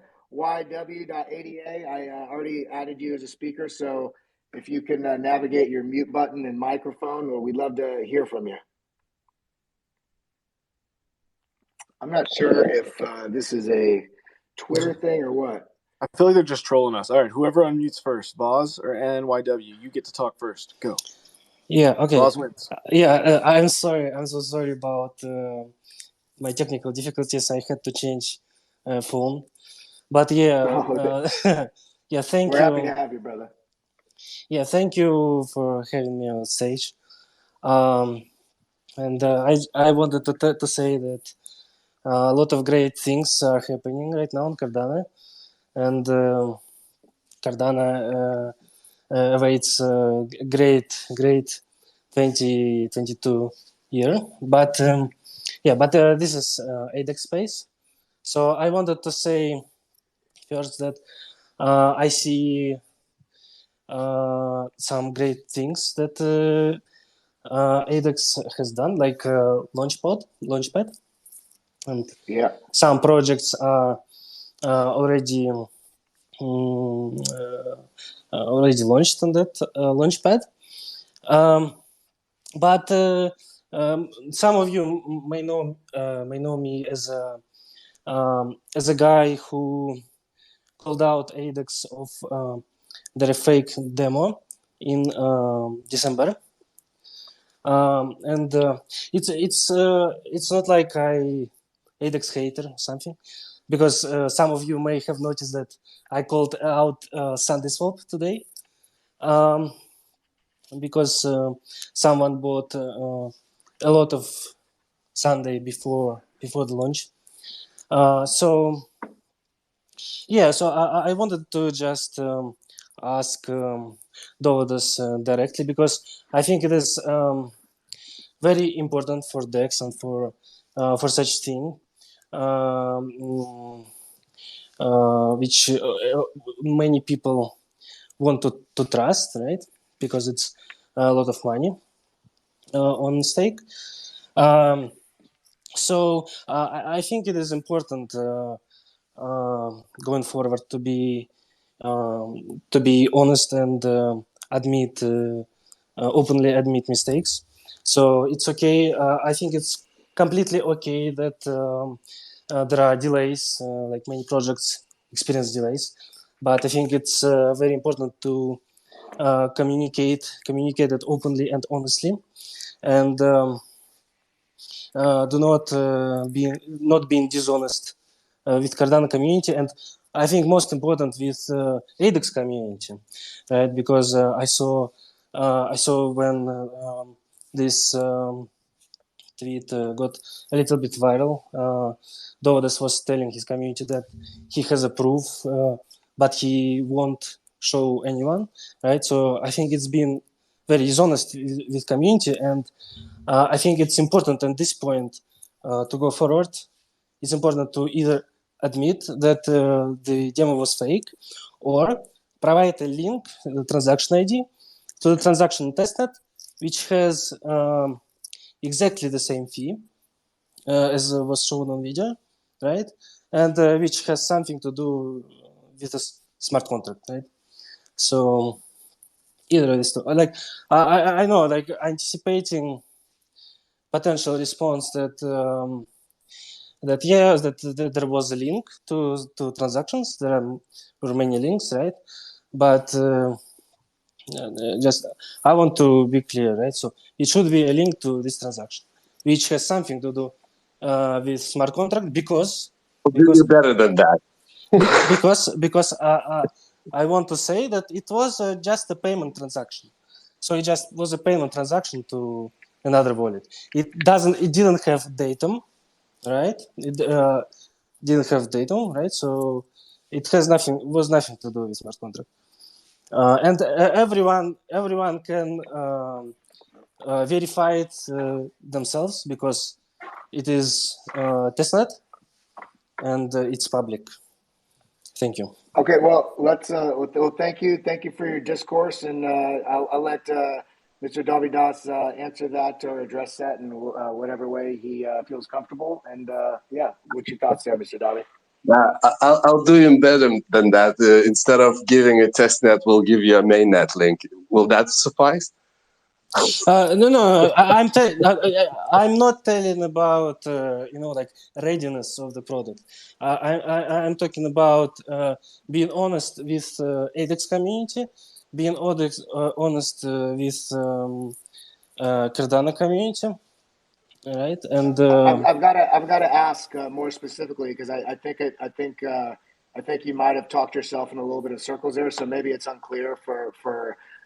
I already added you as a speaker, so if you can navigate your mute button and microphone, well, we'd love to hear from you. I'm not sure if this is a Twitter thing or what. I feel like they're just trolling us. All right, whoever unmutes first, Voz or NYW, you get to talk first. Go. Yeah, okay. Voz wins. I'm sorry. I'm so sorry about my technical difficulties. I had to change phone. But yeah, yeah, thank We're you. happy to have you, brother. Yeah, thank you for having me on stage. And I wanted to say that a lot of great things are happening right now in Cardano. And Cardano awaits great 2022 year. But this is ADAX space. So I wanted to say first that I see some great things that ADAX has done, like Launchpad, and yeah, some projects are already launched on that Launchpad. But some of you may know me as a guy who called out ADAX of their fake demo in December, and it's not like I ADAX hater or something, because some of you may have noticed that I called out SundaeSwap today. because someone bought a lot of Sunday before the launch. So I wanted to just ask Dovydas directly, because I think it is very important for DEX and for such thing, which many people want to trust, right? Because it's a lot of money on stake. So I think it is important going forward to be honest and openly admit mistakes. So it's okay. I think it's completely okay that there are delays, like many projects experience delays. But I think it's very important to communicate it openly and honestly, and do not being dishonest with Cardano community, and I think most important with ADAX community, right? Because I saw when this tweet got a little bit viral. Dovydas was telling his community that he has a proof, but he won't show anyone, right? So I think it's been very dishonest with community, and I think it's important at this point to go forward. It's important to either admit that the demo was fake, or provide a link, the transaction ID, to the transaction testnet, which has exactly the same fee as was shown on video, right? And which has something to do with a smart contract, right? So either of these two, like I know, like anticipating potential response that that there was a link to transactions. There were many links, right? But just I want to be clear, right? So it should be a link to this transaction, which has something to do with smart contract, because I'll do you better than that. because I want to say that it was just a payment transaction. So it just was a payment transaction to another wallet. It didn't have datum, right? It didn't have datum, right? So it was nothing to do with smart contract. And everyone can verify it themselves, because it is testnet and it's public. Thank you. Okay, well, let's. Well, thank you for your discourse, and I'll let Mr. Dovydas answer that or address that in whatever way he feels comfortable. And yeah, what's your thoughts there, Mr. Dovy? I'll do you better than that. Instead of giving a testnet, we'll give you a mainnet link. Will that suffice? No. I'm not telling about like readiness of the product. I'm talking about being honest with ADAX community, being honest with Cardano community, right? And I've got to ask more specifically, because I think you might have talked yourself in a little bit of circles there. So maybe it's unclear for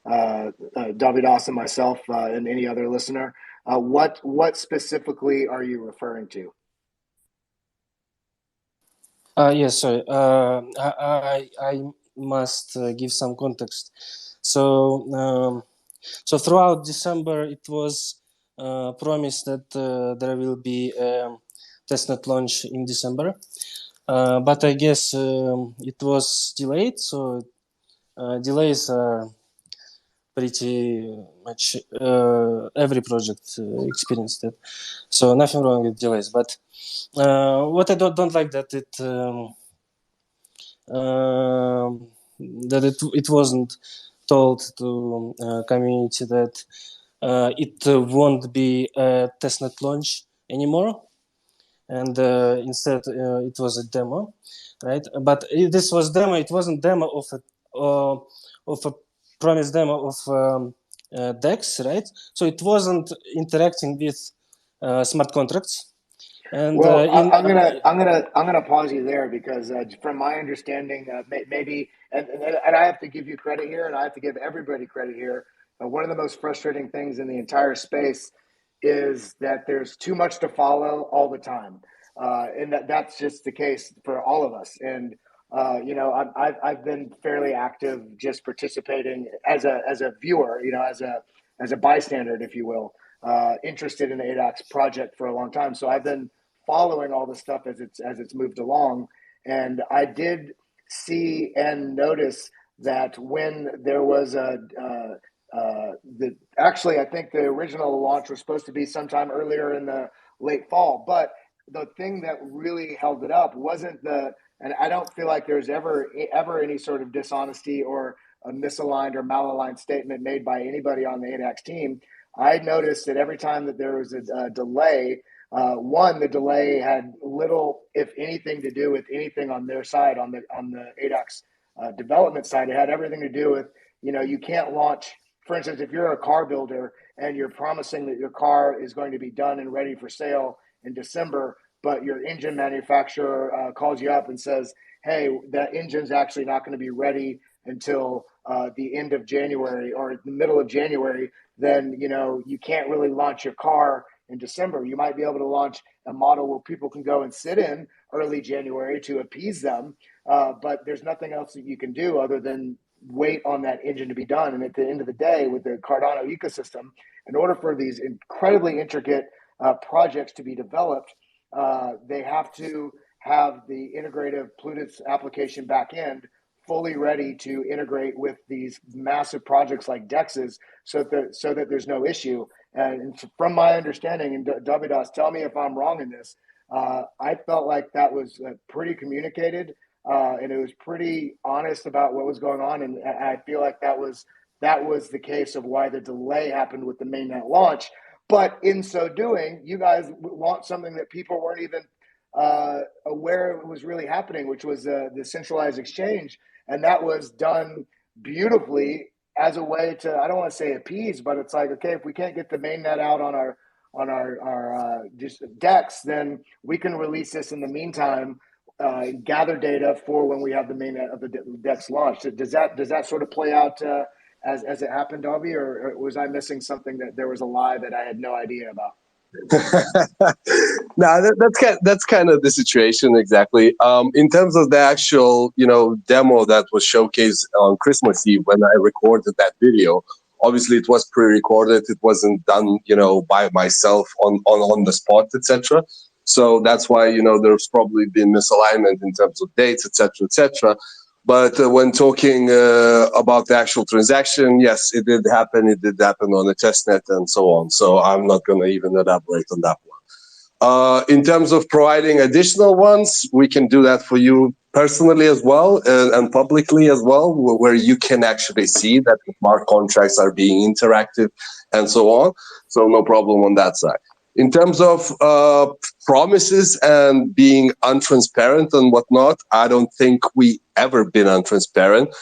Dovydas and myself and any other listener. What specifically are you referring to? yes, sorry. I must give some context. So throughout December, it was promised that there will be a testnet launch in December, but I guess it was delayed. So delays are pretty much every project experienced it. So nothing wrong with delays. But what I don't like that it wasn't told to community that it won't be a testnet launch anymore, and instead it was a demo, right? But this was demo. It wasn't demo of a promised demo of DEX, right? So it wasn't interacting with smart contracts. And Well, in I'm gonna pause you there because from my understanding, maybe and I have to give you credit here, and I have to give everybody credit here. One of the most frustrating things in the entire space is that there's too much to follow all the time, and that's just the case for all of us. And you know, I've been fairly active, just participating as a viewer, you know, as a bystander, if you will, interested in the ADAX project for a long time. So I've been following all the stuff as it's moved along, and I did see and notice that when there was actually I think the original launch was supposed to be sometime earlier in the late fall, but the thing that really held it up wasn't and I don't feel like there's ever any sort of dishonesty or a misaligned or malaligned statement made by anybody on the ADAX team. I noticed that every time that there was a delay, one, the delay had little, if anything, to do with anything on their side, on the ADAX development side. It had everything to do with, you know, you can't launch. For instance, if you're a car builder and you're promising that your car is going to be done and ready for sale in December, but your engine manufacturer calls you up and says, "Hey, that engine's actually not going to be ready until the end of January or the middle of January," then you know you can't really launch your car in December. You might be able to launch a model where people can go and sit in early January to appease them, but there's nothing else that you can do other than wait on that engine to be done. And at the end of the day, with the Cardano ecosystem, in order for these incredibly intricate projects to be developed, they have to have the integrative Plutus application backend fully ready to integrate with these massive projects like DEXs so that there's no issue. And from my understanding, and Dovydas, tell me if I'm wrong in this, I felt like that was pretty communicated, and it was pretty honest about what was going on. And I feel like that was the case of why the delay happened with the mainnet launch. But in so doing, you guys launched something that people weren't even aware it was really happening, which was the centralized exchange. And that was done beautifully as a way to, I don't want to say appease, but it's like, okay, if we can't get the mainnet out on our just DEX, then we can release this in the meantime, gather data for when we have the mainnet of the DEX launched. Does that sort of play out as it happened, Dovey, or was I missing something, that there was a lie that I had no idea about? No, that's kind of the situation exactly. In terms of the actual, demo that was showcased on Christmas Eve when I recorded that video, obviously it was pre-recorded. It wasn't done, by myself on the spot, etc. So that's why, there's probably been misalignment in terms of dates, etc., etc. But when talking about the actual transaction, yes, it did happen. It did happen on the testnet and so on. So I'm not going to even elaborate on that one. In terms of providing additional ones, we can do that for you personally as well and publicly as well, where you can actually see that the smart contracts are being interactive and so on. So no problem on that side. In terms of promises and being untransparent and whatnot, I don't think we ever been untransparent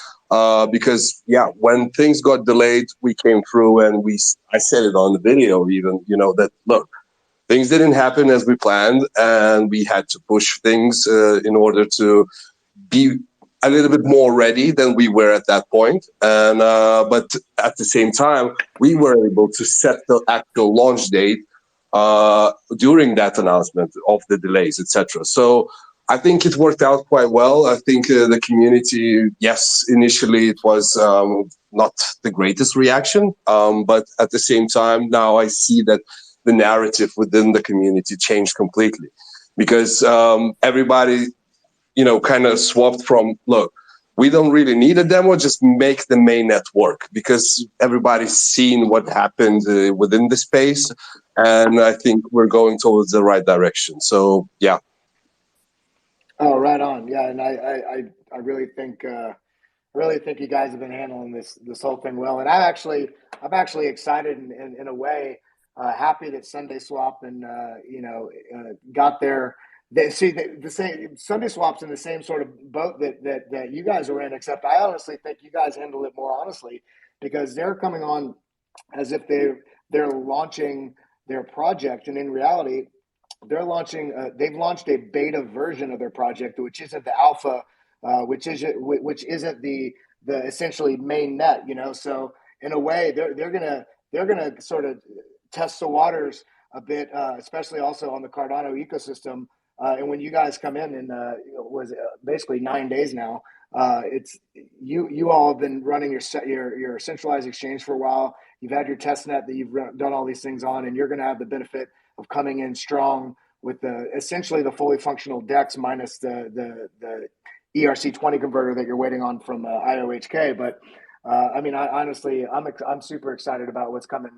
because, when things got delayed, we came through and I said it on the video even, that, look, things didn't happen as we planned and we had to push things in order to be a little bit more ready than we were at that point. And but at the same time, we were able to set the actual launch date during that announcement of the delays, etc. So I think it worked out quite well. I think the community, yes, initially it was not the greatest reaction, but at the same time, now I see that the narrative within the community changed completely because everybody, kind of swapped from, look, we don't really need a demo, just make the mainnet work, because everybody's seen what happened within the space, and I think we're going towards the right direction. So, yeah. Oh, right on. Yeah, and I really think you guys have been handling this whole thing well, and I'm actually excited in a way, happy that Sunday Swap and got there. They see the same Sunday Swap's in the same sort of boat that you guys are in, except I honestly think you guys handle it more honestly because they're coming on as if they're launching their project, and in reality, they're launching. They've launched a beta version of their project, which isn't the alpha, which isn't the essentially main net. You know, so in a way, they're gonna sort of test the waters a bit, especially also on the Cardano ecosystem. And when you guys come in was basically 9 days now, it's you all have been running your centralized exchange for a while. You've had your test net that you've done all these things on, and you're going to have the benefit of coming in strong with essentially the fully functional DEX minus the ERC20 converter that you're waiting on from IOHK. But I mean, honestly, I'm super excited about what's coming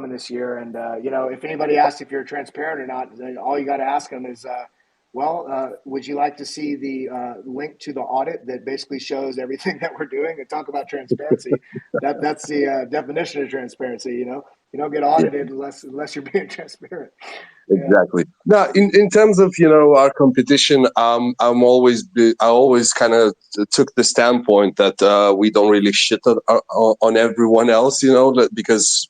this year. And you know, if anybody asks if you're transparent or not, then all you got to ask them is, would you like to see the link to the audit that basically shows everything that we're doing? And talk about transparency. That's the definition of transparency. You know, you don't get audited unless you're being transparent. Exactly. Now, in terms of, you know, our competition, I always kind of took the standpoint that we don't really shit on everyone else, you know, because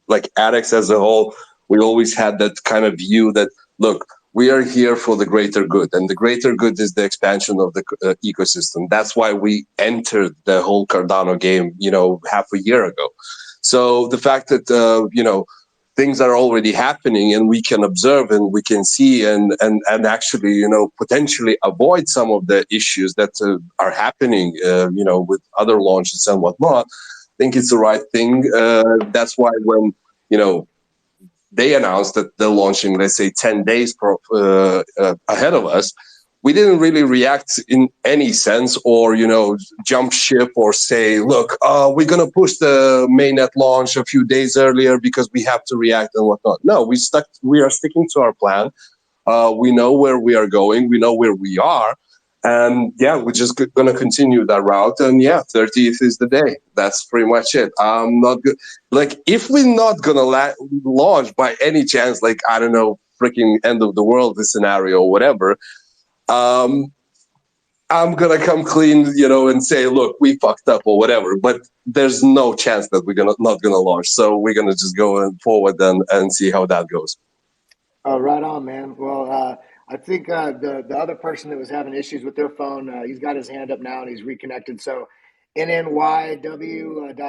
like ADAX as a whole, we always had that kind of view that, look, we are here for the greater good, and the greater good is the expansion of the ecosystem. That's why we entered the whole Cardano game, you know, half a year ago. So the fact that, you know, things are already happening and we can observe and we can see and actually, you know, potentially avoid some of the issues that are happening, you know, with other launches and whatnot, I think it's the right thing. That's why when, you know, they announced that they're launching, let's say, 10 days ahead of us, we didn't really react in any sense or, you know, jump ship or say, look, we're going to push the mainnet launch a few days earlier because we have to react and whatnot. No, we are sticking to our plan. We know where we are going. We know where we are. And yeah, we're just going to continue that route. And yeah, 30th is the day. That's pretty much it. I'm not good. Like, if we're not going to launch by any chance, like, I don't know, freaking end of the world scenario or whatever, I'm going to come clean, you know, and say, look, we fucked up or whatever. But there's no chance that we're not going to launch. So we're going to just go forward and see how that goes. Oh, right on, man. Well, I think the other person that was having issues with their phone, he's got his hand up now and he's reconnected. So NNYW.ADA,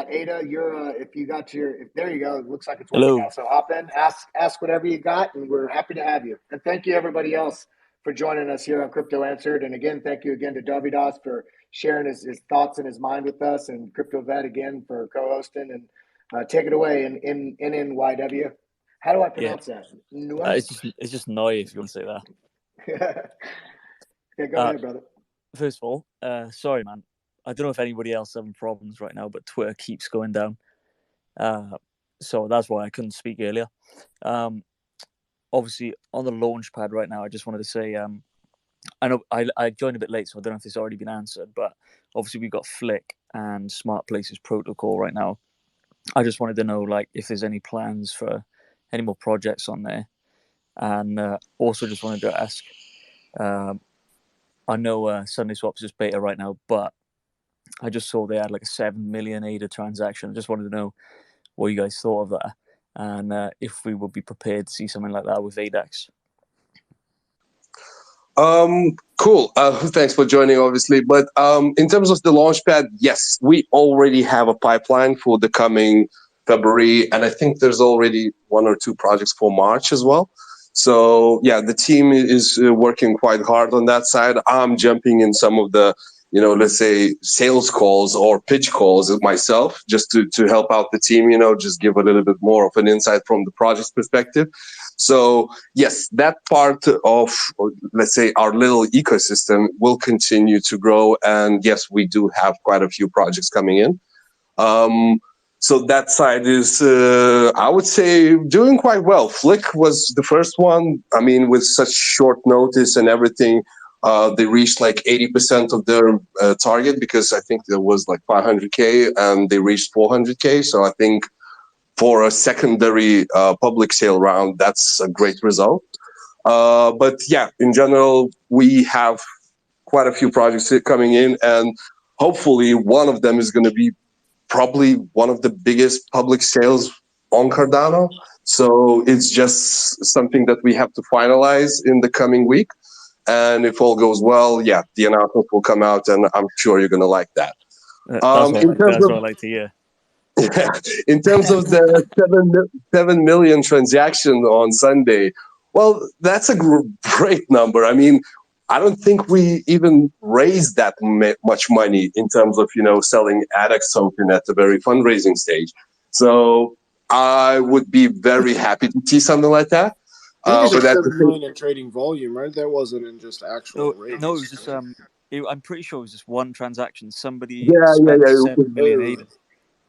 there you go. It looks like it's working now. So hop in, ask whatever you got, and we're happy to have you. And thank you everybody else for joining us here on Crypto Answered. And again, thank you again to Dovydas for sharing his thoughts and his mind with us, and Crypto Vet again for co-hosting. And take it away in NNYW. How do I pronounce that? It's just Noi, if you want to say that. Yeah, go ahead, brother. First of all, sorry, man. I don't know if anybody else is having problems right now, but Twitter keeps going down. So that's why I couldn't speak earlier. Obviously, on the launch pad right now, I just wanted to say, I know I joined a bit late, so I don't know if this has already been answered, but obviously we've got Flick and Smart Places Protocol right now. I just wanted to know, like, if there's any plans for any more projects on there. And also just wanted to ask, I know Sunday Swap's just beta right now, but I just saw they had like a 7 million ADA transaction. I just wanted to know what you guys thought of that, and if we would be prepared to see something like that with ADAX. Cool. Thanks for joining, obviously. But in terms of the launchpad, yes, we already have a pipeline for the coming February, and I think there's already 1 or 2 projects for March as well. So yeah, the team is working quite hard on that side. I'm jumping in some of the, you know, let's say sales calls or pitch calls myself, just to help out the team, you know, just give a little bit more of an insight from the project's perspective. So yes, that part of, let's say, our little ecosystem will continue to grow. And yes, we do have quite a few projects coming in. So that side is, I would say, doing quite well. Flick was the first one. I mean, with such short notice and everything, they reached like 80% of their target, because I think there was like 500K and they reached 400K. So I think for a secondary public sale round, that's a great result. But yeah, in general, we have quite a few projects coming in, and hopefully one of them is going to be probably one of the biggest public sales on Cardano. So it's just something that we have to finalize in the coming week. And if all goes well, yeah, the announcement will come out, and I'm sure you're going to like that. That's what I like to hear. Yeah, in terms of the 7 million transaction on Sunday, well, that's a great number. I mean, I don't think we even raised that much money in terms of, selling ADAX token at the very fundraising stage. So I would be very happy to see something like that. I think it's 7 million in trading volume, right? That wasn't in just actual raise. No, it was just I'm pretty sure it was just one transaction. Somebody spent 7 million ADAX.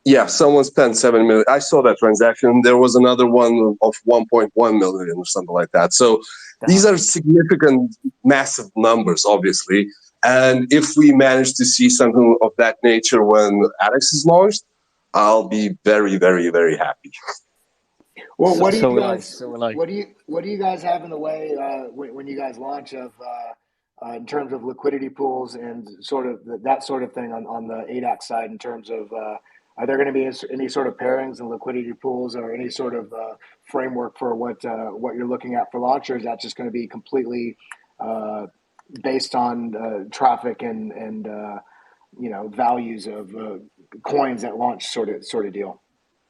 Yeah, someone spent 7 million. I saw that transaction. There was another one of 1.1 million or something like that. So these are significant, massive numbers, obviously. And if we manage to see something of that nature when ADAX is launched, I'll be very, very, very happy. Well, what do you guys have in the way when you guys launch of in terms of liquidity pools and sort of that sort of thing on the ADAX side in terms of are there going to be any sort of pairings and liquidity pools or any sort of framework for what you're looking at for launch, or is that just going to be completely based on traffic and values of coins at launch sort of deal?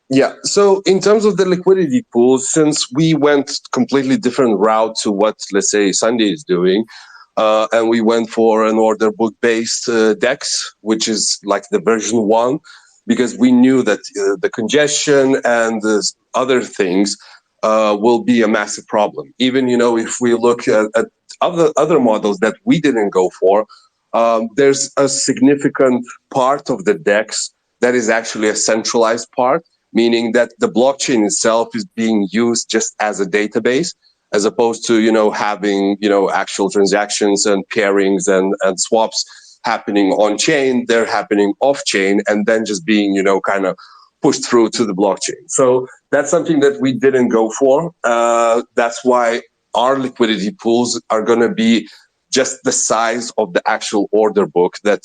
Yeah. So in terms of the liquidity pools, since we went completely different route to what, let's say, Sunday is doing, and we went for an order book based DEX, which is like the version 1. Because we knew that the congestion and the other things will be a massive problem. Even, if we look at other models that we didn't go for, there's a significant part of the DEX that is actually a centralized part, meaning that the blockchain itself is being used just as a database, as opposed to, having, actual transactions and pairings and swaps happening on chain, they're happening off chain, and then just being, kind of pushed through to the blockchain. So that's something that we didn't go for. That's why our liquidity pools are going to be just the size of the actual order book that,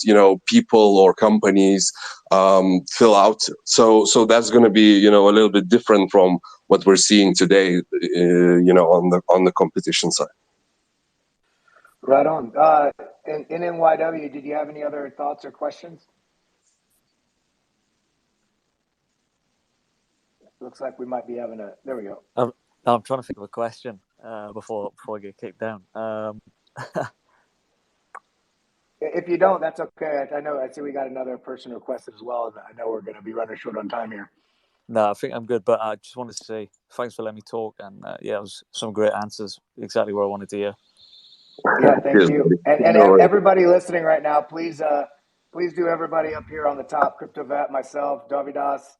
people or companies fill out. So that's going to be, a little bit different from what we're seeing today, on the competition side. Right on. In NYW, did you have any other thoughts or questions? Looks like we might be having there we go. I'm trying to think of a question before I get kicked down. If you don't, that's okay. I see we got another person requested as well, and I know we're going to be running short on time here. No, I think I'm good, but I just wanted to say thanks for letting me talk, and it was some great answers, exactly what I wanted to hear. Yeah, thank you. And everybody listening right now, please do everybody up here on the top, CryptoVet, myself, Dovydas.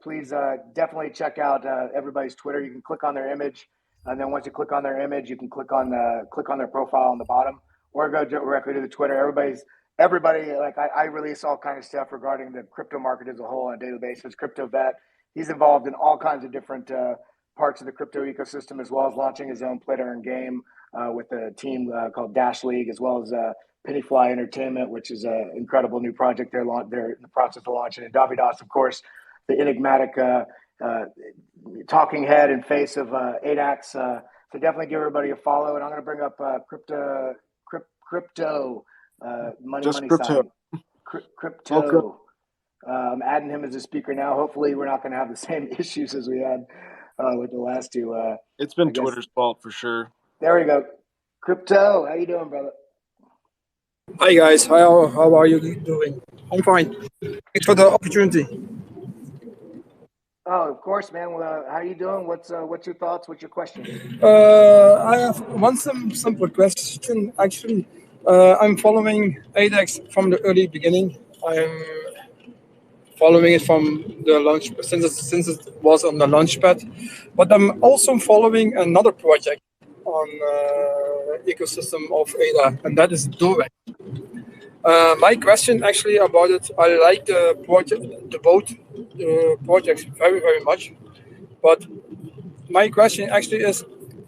Please definitely check out everybody's Twitter. You can click on their image, and then once you click on their image, you can click on their profile on the bottom, or go directly to the Twitter. Everybody, like I release all kinds of stuff regarding the crypto market as a whole on a daily basis. CryptoVet, he's involved in all kinds of different parts of the crypto ecosystem, as well as launching his own play to earn game with a team called Dash League, as well as Pennyfly Entertainment, which is an incredible new project they're in the process of launching. And Dovydas, of course, the enigmatic talking head and face of ADAX. So definitely give everybody a follow. And I'm going to bring up crypto money sign. Crypto. Okay. I'm adding him as a speaker now. Hopefully we're not going to have the same issues as we had with the last two. It's been Twitter's fault for sure. There we go. Crypto, how you doing, brother? Hi guys, how are you doing? I'm fine. Thanks for the opportunity. Oh, of course, man. Well, how are you doing? What's your thoughts? What's your question? I have one simple question actually. I'm following ADAX from the early beginning. I'm following it from the launch since it was on the launchpad, but I'm also following another project on ecosystem of ADA, and that is Dovydas. My question actually about it, I like the project, both projects very, very much. But my question actually is,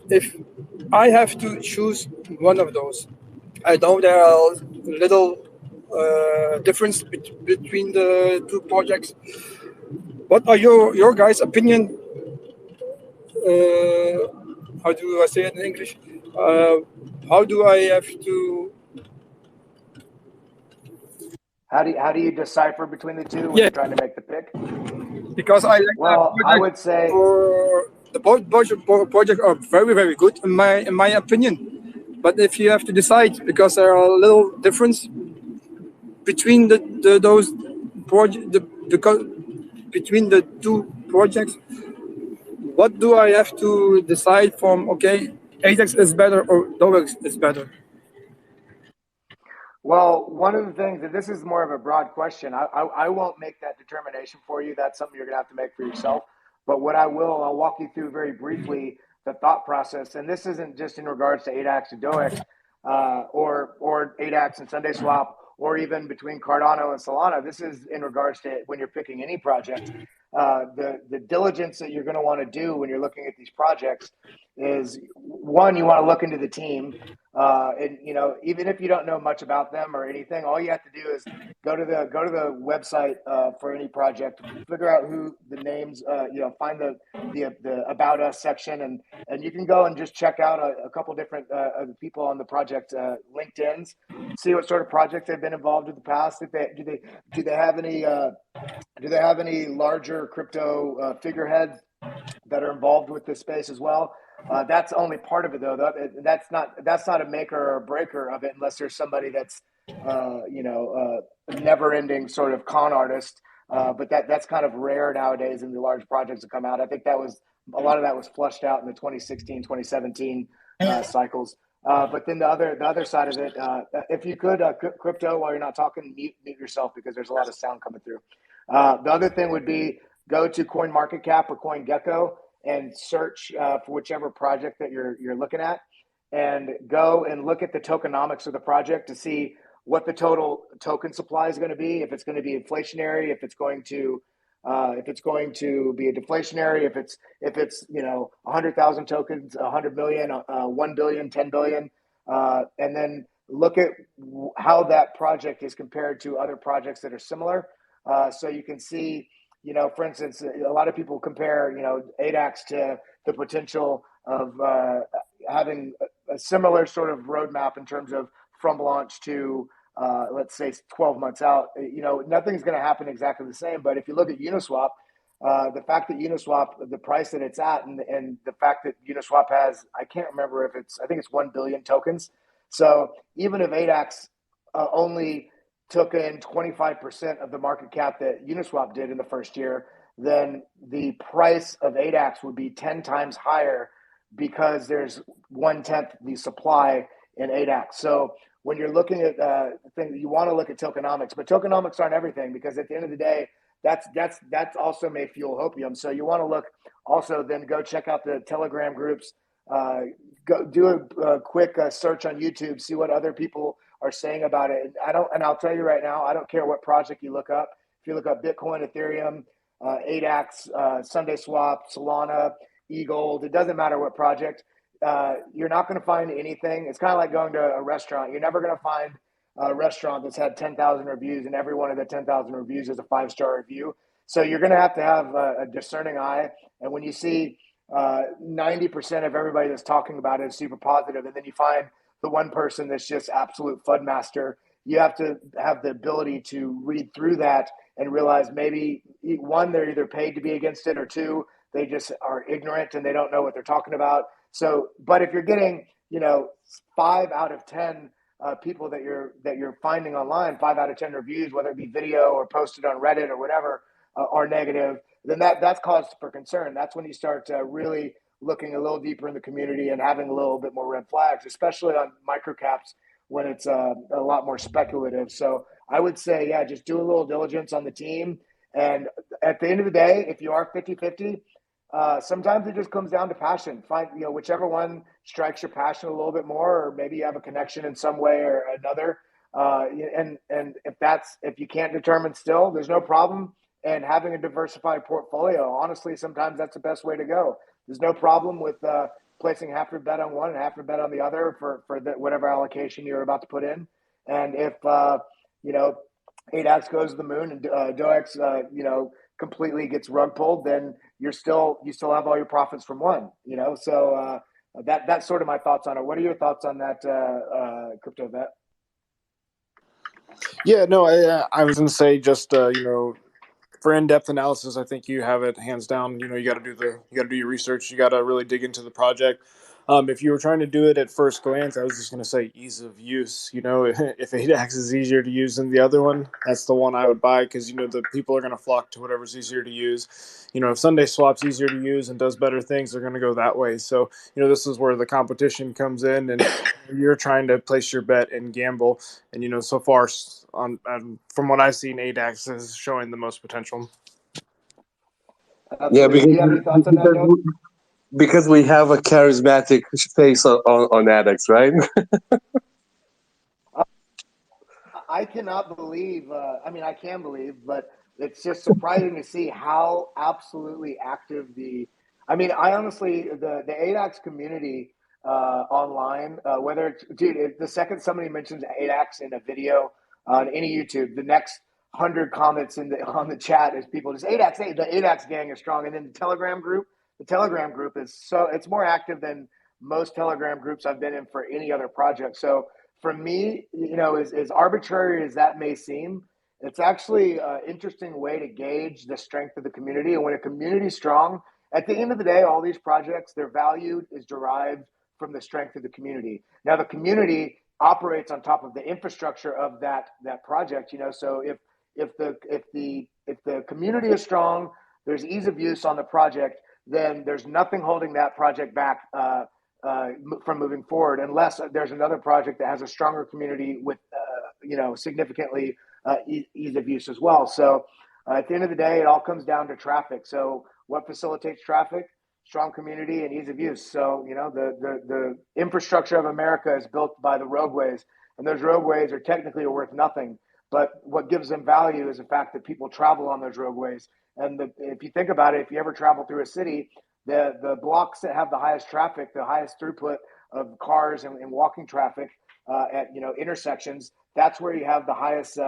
if I have to choose one of those, I know there are little difference between the two projects, what are your guys' opinion? How do I say it in English? How do I have to? How do you decipher between the two when Yeah, you're trying to make the pick? because I like that Well, I would project. say For the both projects are very good in my opinion. But if you have to decide, because there are a little difference between those project because between the two projects, what do I have to decide from? Okay, ADAX is better or Dovydas is better. well, one of the things, and this is more of a broad question, I won't make that determination for you. That's something you're going to have to make for yourself. But what I'll walk you through very briefly the thought process. And this isn't just in regards to ADAX and DOEX or ADAX and Sunday Swap, or even between Cardano and Solana. This is in regards to when you're picking any project. The diligence that you're going to want to do when you're looking at these projects is, one, you want to look into the team. And even if you don't know much about them or anything, all you have to do is go to the website for any project, figure out who the names, find the About Us section, and you can go and just check out a couple different people on the project LinkedIn's, see what sort of projects they've been involved in the past. If do they have any larger crypto figureheads that are involved with this space as well? That's only part of it, though. That's not a maker or a breaker of it, unless there's somebody that's never-ending sort of con artist. But that's kind of rare nowadays in the large projects that come out. I think a lot of that was flushed out in the 2016, 2017 cycles. But then the other side of it, if you could, crypto, while you're not talking, mute yourself, because there's a lot of sound coming through. The other thing would be, go to CoinMarketCap or CoinGecko and search for whichever project that you're looking at, and go and look at the tokenomics of the project to see what the total token supply is going to be. If it's going to be inflationary, if it's going to be a deflationary, if it's 100,000 tokens, 100 million, 1 billion, 10 billion, and then look at how that project is compared to other projects that are similar. So you can see, for instance, a lot of people compare, ADAX to the potential of having a similar sort of roadmap in terms of from launch to, let's say, 12 months out. Nothing's going to happen exactly the same. But if you look at Uniswap, the fact that Uniswap, the price that it's at, and the fact that Uniswap has, I can't remember I think it's 1 billion tokens. So even if ADAX only took in 25% of the market cap that Uniswap did in the first year, then the price of ADAX would be 10 times higher, because there's 1/10 the supply in ADAX. So when you're looking at things, you want to look at tokenomics, but tokenomics aren't everything, because at the end of the day, that's also may fuel hopium. So you want to look also, then go check out the Telegram groups, go do a quick search on YouTube, see what other people are saying about it. And I'll tell you right now, I don't care what project you look up. If you look up Bitcoin, Ethereum, ADAX, Sunday Swap, Solana, eGold, it doesn't matter what project. You're not going to find anything. It's kind of like going to a restaurant. You're never going to find a restaurant that's had 10,000 reviews and every one of the 10,000 reviews is a 5-star review. So you're going to have a discerning eye. And when you see 90% of everybody that's talking about it is super positive, and then you find the one person that's just absolute FUD master, you have to have the ability to read through that and realize, maybe, one, they're either paid to be against it, or two, they just are ignorant and they don't know what they're talking about. So, but if you're getting, 5 out of 10 people that you're finding online, 5 out of 10 reviews, whether it be video or posted on Reddit or whatever, are negative, then that's cause for concern. That's when you start really looking a little deeper in the community and having a little bit more red flags, especially on microcaps, when it's a lot more speculative. So I would say, yeah, just do a little diligence on the team. And at the end of the day, if you are 50-50, sometimes it just comes down to passion. Find, whichever one strikes your passion a little bit more, or maybe you have a connection in some way or another. And if you can't determine still, there's no problem. And having a diversified portfolio, honestly, sometimes that's the best way to go. There's no problem with placing half your bet on one and half your bet on the other for whatever allocation you're about to put in. And if ADAX goes to the moon and DOEX completely gets rug pulled, then you still have all your profits from one, you know. So that's sort of my thoughts on it. What are your thoughts on that, Crypto Vet? Yeah, no, I was going to say just for in-depth analysis, I think you have it hands down. You got to do your research. You got to really dig into the project. If you were trying to do it at first glance, I was just going to say ease of use. If ADAX is easier to use than the other one, that's the one I would buy because the people are going to flock to whatever's easier to use. If Sunday Swap's easier to use and does better things, they're going to go that way. So this is where the competition comes in, and you're trying to place your bet and gamble. And so far, from what I've seen, ADAX is showing the most potential. Absolutely. Yeah, Do you have any thoughts on that, Doug? Because we have a charismatic face on ADAX, right? I cannot believe. I can believe, but it's just surprising to see how absolutely active I honestly, the ADAX community online, whether it's, dude, the second somebody mentions ADAX in a video on any YouTube, the next 100 comments on the chat is people just ADAX. The ADAX gang is strong, and then the Telegram group is it's more active than most Telegram groups I've been in for any other project. So for me, as arbitrary as that may seem, it's actually an interesting way to gauge the strength of the community. And when a community is strong, at the end of the day, all these projects, their value is derived from the strength of the community. Now, the community operates on top of the infrastructure of that project. So if the community is strong, there's ease of use on the project, then there's nothing holding that project back from moving forward, unless there's another project that has a stronger community with, significantly ease of use as well. So at the end of the day, it all comes down to traffic. So what facilitates traffic? Strong community and ease of use. So, the infrastructure of America is built by the roadways, and those roadways are technically worth nothing. But what gives them value is the fact that people travel on those roadways. And if you think about it, if you ever travel through a city, the blocks that have the highest traffic, the highest throughput of cars and walking traffic at intersections, that's where you have the highest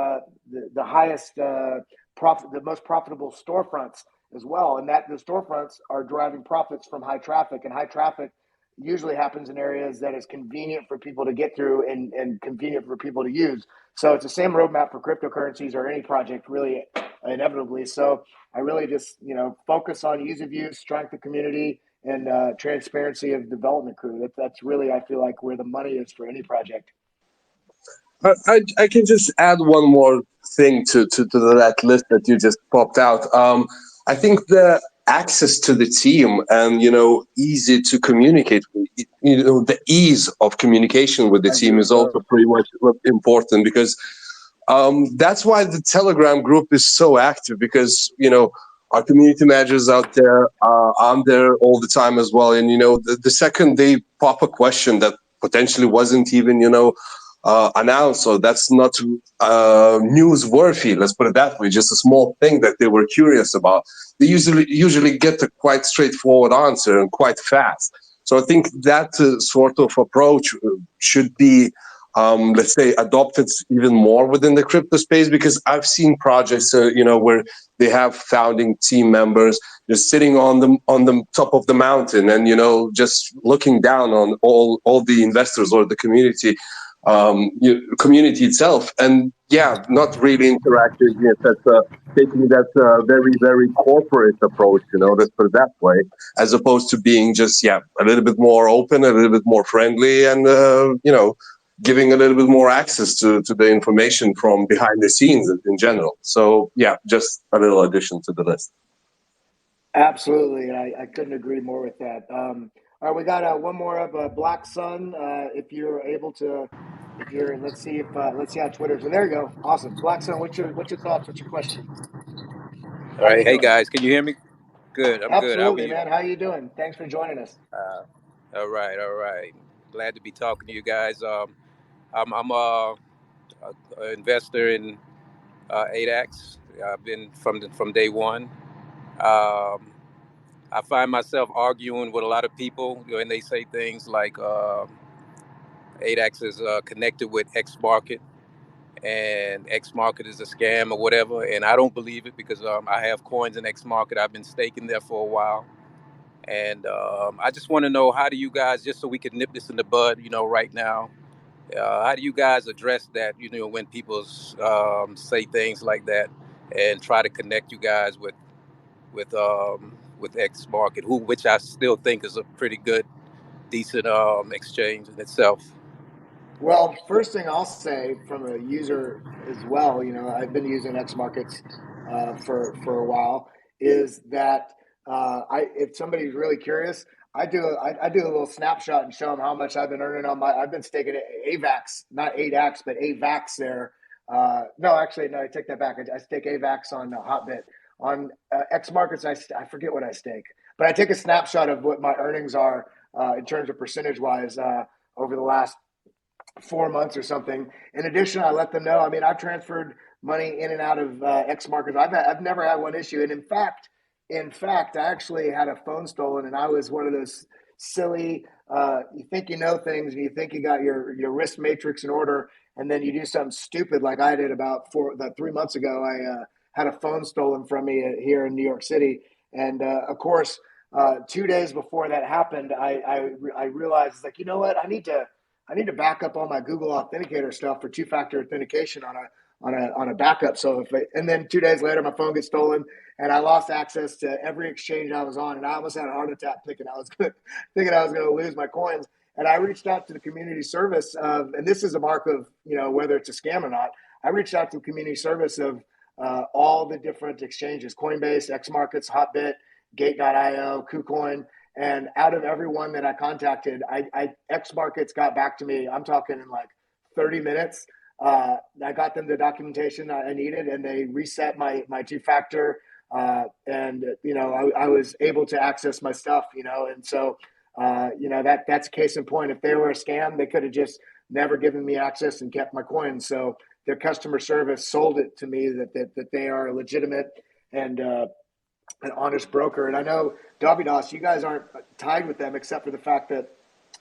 profit, the most profitable storefronts as well. And that the storefronts are driving profits from high traffic, and high traffic usually happens in areas that is convenient for people to get through and convenient for people to use. So it's the same roadmap for cryptocurrencies or any project, really, inevitably. So I really just, focus on ease of use, strength of community, and transparency of development crew. That's really, I feel like, where the money is for any project. I can just add one more thing to that list that you just popped out. I think the access to the team and, easy to communicate, the ease of communication with the team is also pretty much important, because that's why the Telegram group is so active, because, our community managers out there, I'm there all the time as well. And, the second they pop a question that potentially wasn't even, announced, or that's not newsworthy, let's put it that way, just a small thing that they were curious about, they usually get a quite straightforward answer and quite fast. So I think that sort of approach should be, let's say, adopted even more within the crypto space, because I've seen projects, where they have founding team members just sitting on the top of the mountain and, just looking down on all the investors or the community itself, and not really interactive. Yes, that's taking that very, very corporate approach, let's put it that way, as opposed to being just a little bit more open, a little bit more friendly, and giving a little bit more access to the information from behind the scenes in general. So just a little addition to the list. Absolutely, I couldn't agree more with that. All right, we got one more of Black Sun. If you're able to, let's see how Twitter. So there you go. Awesome, Black Sun. What's your thoughts? What's your question? All right, hey guys, can you hear me? Good, I'm good. Absolutely, man. How you doing? Thanks for joining us. All right. Glad to be talking to you guys. I'm an investor in ADAX. I've been from day one. I find myself arguing with a lot of people, and they say things like ADAX is connected with X market, and X market is a scam or whatever. And I don't believe it because I have coins in X market. I've been staking there for a while. And I just want to know, how do you guys, just so we can nip this in the bud, right now, how do you guys address that, when people say things like that and try to connect you guys with X market, which I still think is a pretty good, decent exchange in itself? Well, first thing I'll say from a user as well, I've been using X markets for a while, is that if somebody's really curious, I do a little snapshot and show them how much I've been earning on I've been staking AVAX, not ADAX, but AVAX there. No, actually, no, I take that back. I stake AVAX on Hotbit. On X markets, I forget what I stake, but I take a snapshot of what my earnings are in terms of percentage wise over the last 4 months or something. In addition, I let them know. I mean, I've transferred money in and out of X markets. I've never had one issue. And in fact, I actually had a phone stolen, and I was one of those silly. You think you know things, and you think you got your risk matrix in order, and then you do something stupid like I did about 3 months ago. I had a phone stolen from me here in New York City, and of course, 2 days before that happened, I realized, like, you know what, I need to back up all my Google Authenticator stuff for two-factor authentication on a backup. So and then 2 days later, my phone gets stolen, and I lost access to every exchange I was on, and I almost had a heart attack thinking I was going to lose my coins. And I reached out to the community service of, and this is a mark of whether it's a scam or not. I reached out to the community service of all the different exchanges: Coinbase, X Markets, Hotbit, Gate.io, KuCoin. And out of everyone that I contacted, X Markets got back to me. I'm talking in like 30 minutes. I got them the documentation I needed, and they reset my two-factor. And I was able to access my stuff. And so that's case in point. If they were a scam, they could have just never given me access and kept my coins. So their customer service sold it to me that they are legitimate and an honest broker. And I know, Dovydas, you guys aren't tied with them except for the fact that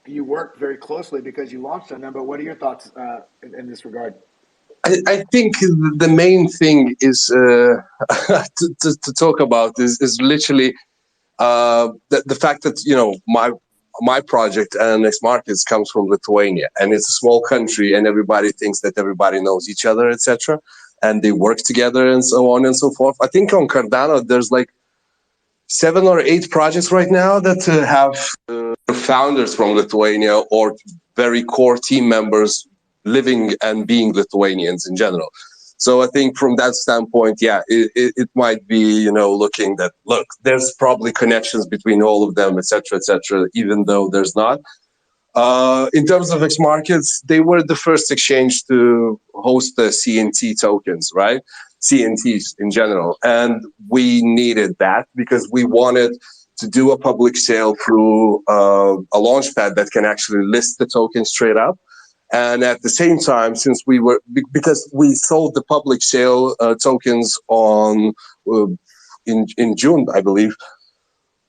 you work very closely because you launched on them. But what are your thoughts in this regard? I think the main thing is to talk about is literally the fact that my project and X Markets comes from Lithuania, and it's a small country, and everybody thinks that everybody knows each other, etc., and they work together and so on and so forth. I think on Cardano there's like 7 or 8 projects right now that have founders from Lithuania or very core team members living and being Lithuanians in general. So I think from that standpoint, yeah, it might be, looking that, look, there's probably connections between all of them, et cetera, even though there's not. In terms of X Markets, they were the first exchange to host the CNT tokens, right? CNTs in general. And we needed that because we wanted to do a public sale through a launchpad that can actually list the token straight up. And at the same time, because we sold the public sale tokens in June, I believe,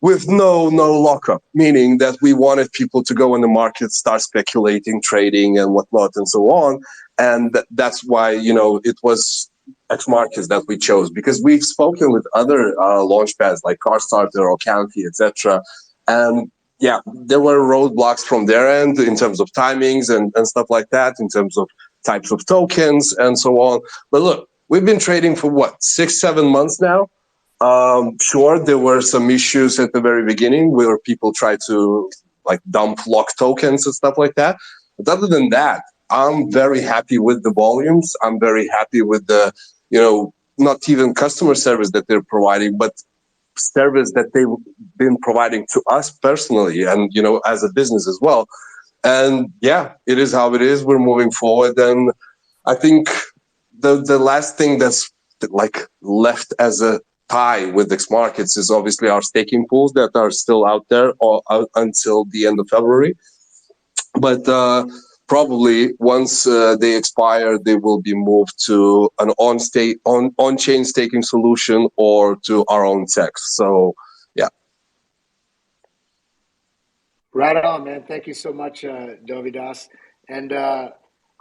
with no lockup, meaning that we wanted people to go in the market, start speculating, trading, and whatnot, and so on. And that's why, it was X Markets that we chose, because we've spoken with other launchpads like CarStarter or County, etc. And yeah, there were roadblocks from their end in terms of timings and stuff like that, in terms of types of tokens and so on. But look, we've been trading for 6-7 months now. Sure, there were some issues at the very beginning where people tried to dump lock tokens and stuff like that. But other than that, I'm very happy with the volumes. I'm very happy with the, not even customer service that they're providing, but service that they've been providing to us personally and, as a business as well. And yeah, it is how it is. We're moving forward. And I think the last thing that's left as a tie with X Markets is obviously our staking pools that are still out there until the end of February. But probably once they expire, they will be moved to an on-chain staking solution or to our own tech. So, yeah. Right on, man. Thank you so much, Dovydas. And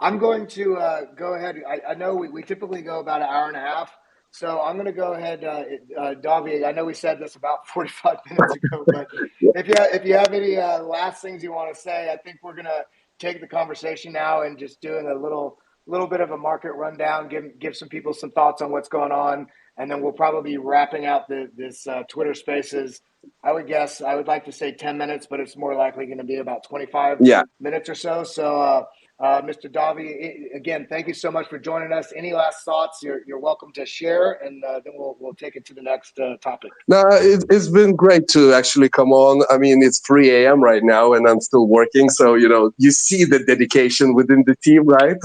I'm going to go ahead. I know we typically go about an hour and a half, so I'm going to go ahead. Davi, I know we said this about 45 minutes ago, but if you have any last things you want to say, I think we're going to take the conversation now and just doing a little bit of a market rundown, give some people some thoughts on what's going on, and then we'll probably be wrapping out this Twitter Spaces. I would guess I would like to say 10 minutes, but it's more likely going to be about 25 Yeah. minutes or so. So. Mr. Davi, again, thank you so much for joining us. Any last thoughts? You're welcome to share, and then we'll take it to the next topic. No, it's been great to actually come on. I mean, it's 3 a.m. right now, and I'm still working. So, you see the dedication within the team, right?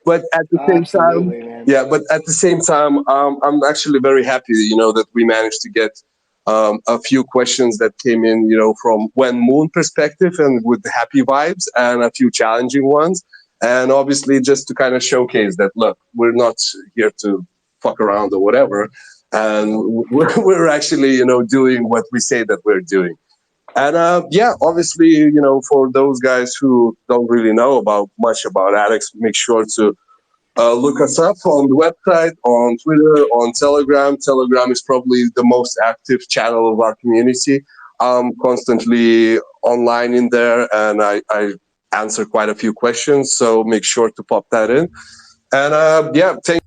But at the same time, Absolutely, man. yeah, but at the same time, I'm actually very happy, that we managed to get a few questions that came in, from when Moon perspective and with happy vibes, and a few challenging ones. And obviously just to kind of showcase that, look, we're not here to fuck around or whatever. And we're actually, doing what we say that we're doing. And yeah, obviously, for those guys who don't really know about much about ADAX, make sure to look us up on the website, on Twitter, on Telegram. Telegram is probably the most active channel of our community. I'm constantly online in there, and I answer quite a few questions. So make sure to pop that in. And yeah, thank.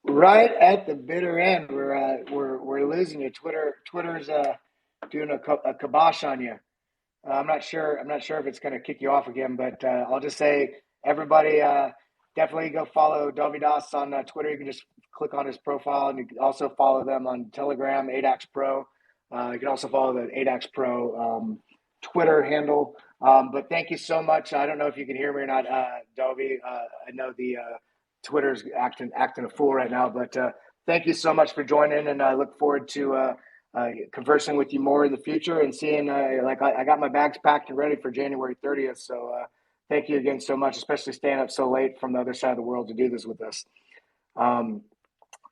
Right at the bitter end, we're losing you. Twitter's doing a kibosh on you. I'm not sure if it's going to kick you off again, but I'll just say everybody definitely go follow Dovydas on Twitter. You can just click on his profile, and you can also follow them on Telegram, ADAX Pro. You can also follow the ADAX Pro Twitter handle. But thank you so much. I don't know if you can hear me or not, Dovy. I know the Twitter's acting a fool right now, but thank you so much for joining, and I look forward to conversing with you more in the future and seeing I got my bags packed and ready for January 30th. So thank you again so much, especially staying up so late from the other side of the world to do this with us.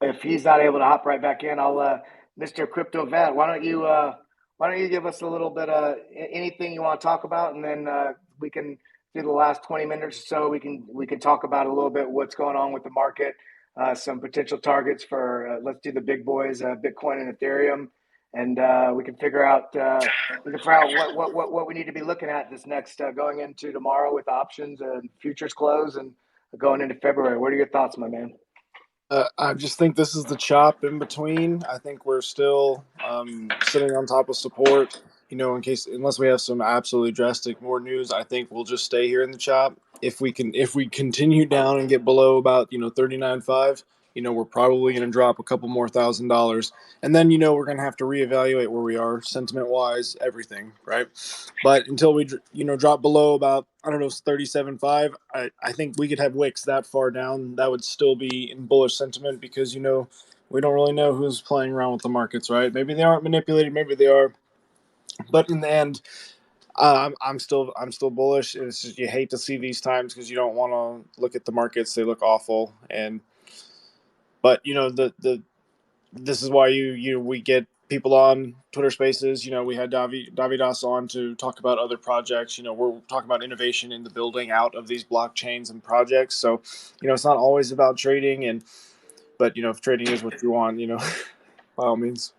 If he's not able to hop right back in, I'll Mr. Crypto Vet, why don't you give us a little bit of anything you want to talk about, and then we can do the last 20 minutes or so. We can talk about a little bit what's going on with the market, some potential targets for let's do the big boys, Bitcoin and Ethereum, and we can figure out what we need to be looking at this next going into tomorrow with options and futures close and going into February. What are your thoughts, my man? I just think this is the chop in between. I think we're still sitting on top of support. Unless we have some absolutely drastic more news, I think we'll just stay here in the chop. If we continue down and get below about 39.5, we're probably going to drop a couple more $1,000, and then we're going to have to reevaluate where we are sentiment wise, everything, right? But until we drop below about 37.5, I think we could have wicks that far down. That would still be in bullish sentiment because we don't really know who's playing around with the markets, right? Maybe they aren't manipulated, maybe they are, but in the end, I'm still bullish. It's just you hate to see these times because you don't want to look at the markets; they look awful. But this is why we get people on Twitter Spaces. We had Dovydas on to talk about other projects. We're talking about innovation in the building out of these blockchains and projects. So it's not always about trading, but if trading is what you want, by all means.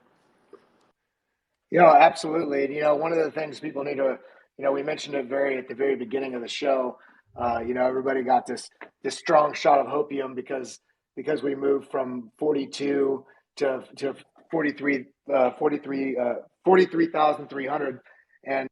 Absolutely. One of the things people need to, we mentioned it at the very beginning of the show. Everybody got this strong shot of hopium because we moved from 42 to 43, 43,300, and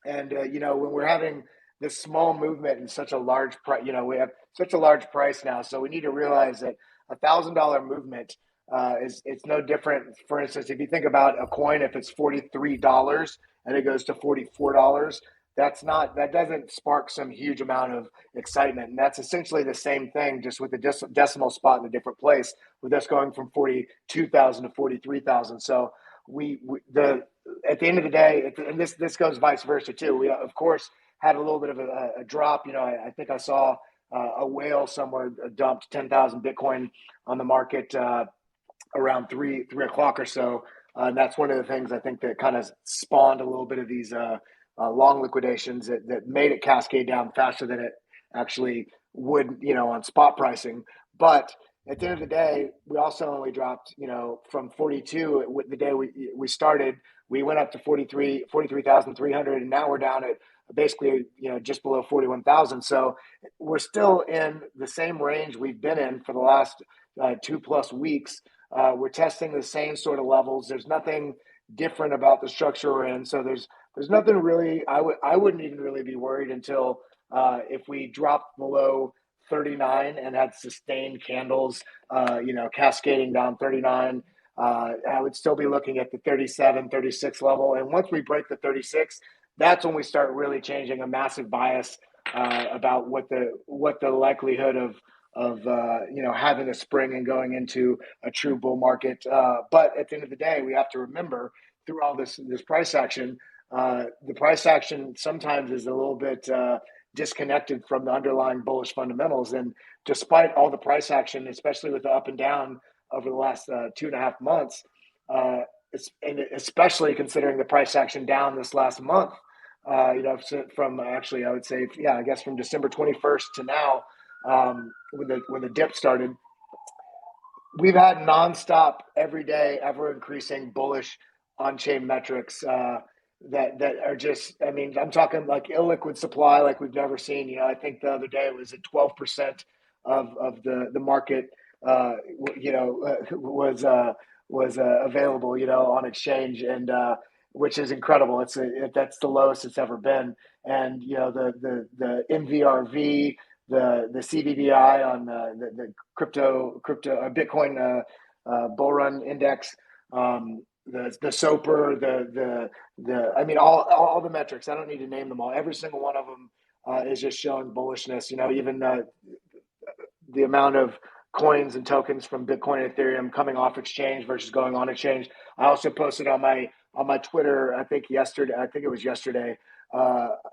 when we're having this small movement and such a large price, we have such a large price now, so we need to realize that $1,000 movement it's no different. For instance, if you think about a coin, if it's $43 and it goes to $44, that doesn't spark some huge amount of excitement. And that's essentially the same thing, just with the decimal spot in a different place, with us going from 42,000 to 43,000. So at the end of the day, and this goes vice versa too. We of course had a little bit of a drop. I think I saw a whale somewhere dumped 10,000 Bitcoin on the market around 3 o'clock or so. And that's one of the things I think that kind of spawned a little bit of these long liquidations that made it cascade down faster than it actually would, on spot pricing. But at the end of the day, we also only dropped, from 42 the day we started. We went up to 43,300, and now we're down at basically, just below 41,000. So we're still in the same range we've been in for the last 2+ weeks. We're testing the same sort of levels. There's nothing different about the structure we're in. So there's nothing really. I wouldn't even really be worried until if we dropped below 39 and had sustained candles, cascading down 39. I would still be looking at the 37, 36 level. And once we break the 36, that's when we start really changing a massive bias about what the likelihood of having a spring and going into a true bull market. But at the end of the day, we have to remember through all this price action, the price action sometimes is a little bit disconnected from the underlying bullish fundamentals. And despite all the price action, especially with the up and down over the last 2.5 months, and especially considering the price action down this last month, from actually, I would say, I guess from December 21st to now, when the dip started, we've had nonstop, every day, ever increasing bullish on-chain metrics that are just, I'm talking like illiquid supply like we've never seen. I think the other day it was at 12% of the market, was available, on exchange, and which is incredible. That's the lowest it's ever been. And the MVRV, the CBBI on the crypto Bitcoin bull run index, the SOPR, all the metrics. I don't need to name them all. Every single one of them is just showing bullishness. Even the amount of coins and tokens from Bitcoin and Ethereum coming off exchange versus going on exchange. I also posted on my Twitter, I think it was yesterday,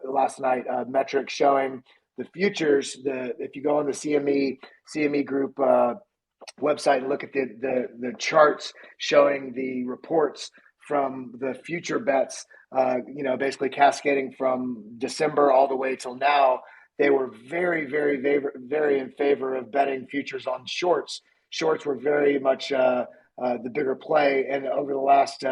last night, metrics showing the futures. If you go on the CME group website and look at the charts showing the reports from the future bets, basically cascading from December all the way till now, they were very, very, very, very in favor of betting futures on shorts. Shorts were very much the bigger play, and over the last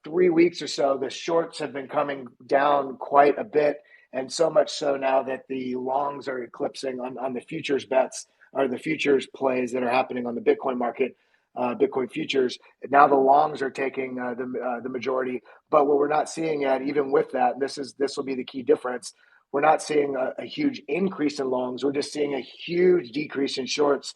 3 weeks or so, the shorts have been coming down quite a bit, and so much so now that the longs are eclipsing on the futures bets, or the futures plays that are happening on the Bitcoin market, Bitcoin futures. Now the longs are taking the majority, but what we're not seeing yet, even with that, this will be the key difference. We're not seeing a huge increase in longs. We're just seeing a huge decrease in shorts.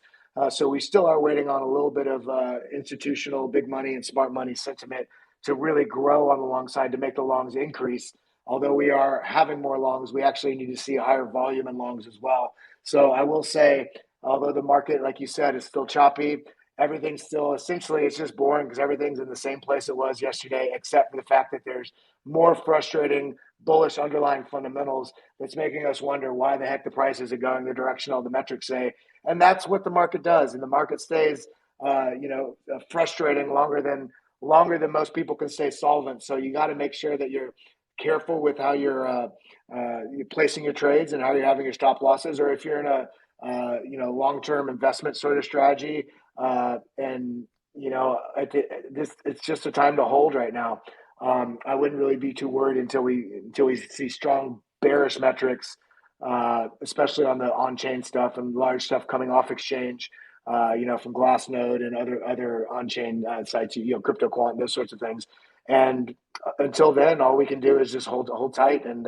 So we still are waiting on a little bit of institutional big money and smart money sentiment to really grow on the long side to make the longs increase. Although we are having more longs, we actually need to see a higher volume in longs as well. So I will say, although the market, like you said, is still choppy, everything's still essentially, it's just boring because everything's in the same place it was yesterday, except for the fact that there's more frustrating bullish underlying fundamentals that's making us wonder why the heck the prices are going the direction all the metrics say. And that's what the market does. And the market stays, frustrating longer than most people can stay solvent. So you got to make sure that you're careful with how you're placing your trades and how you're having your stop losses, or if you're in a long-term investment sort of strategy, it's just a time to hold right now. I wouldn't really be too worried until we see strong bearish metrics, especially on the on-chain stuff and large stuff coming off exchange, from Glassnode and other on-chain sites, Crypto Quant, those sorts of things. And until then, all we can do is just hold tight and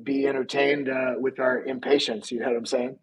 be entertained with our impatience. You know what I'm saying?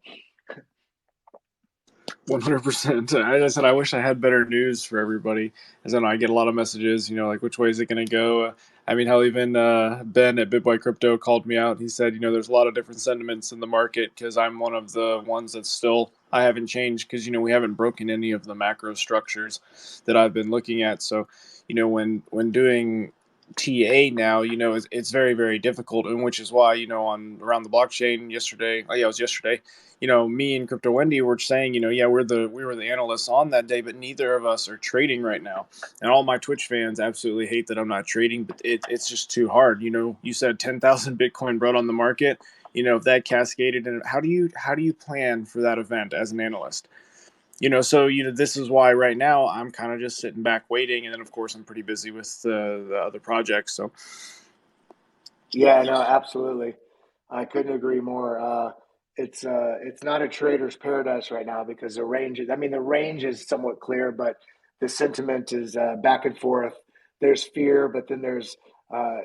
100%. As I said, I wish I had better news for everybody. As I know, I get a lot of messages, like which way is it going to go? How even Ben at BitBoy Crypto called me out. He said, there's a lot of different sentiments in the market because I'm one of the ones that still I haven't changed because we haven't broken any of the macro structures that I've been looking at. So, when doing TA now, it's very, very difficult, and which is why, on around the blockchain yesterday, it was yesterday, me and Crypto Wendy were saying, yeah, we were the analysts on that day, but neither of us are trading right now. And all my Twitch fans absolutely hate that I'm not trading, but it's just too hard. You said 10,000 Bitcoin brought on the market. If that cascaded, and how do you plan for that event as an analyst? So this is why right now I'm kind of just sitting back waiting, and then of course I'm pretty busy with the other projects. So Yeah, no, absolutely. I couldn't agree more. It's not a trader's paradise right now because the range is, I mean, the range is somewhat clear, but the sentiment is back and forth. There's fear, but then there's uh,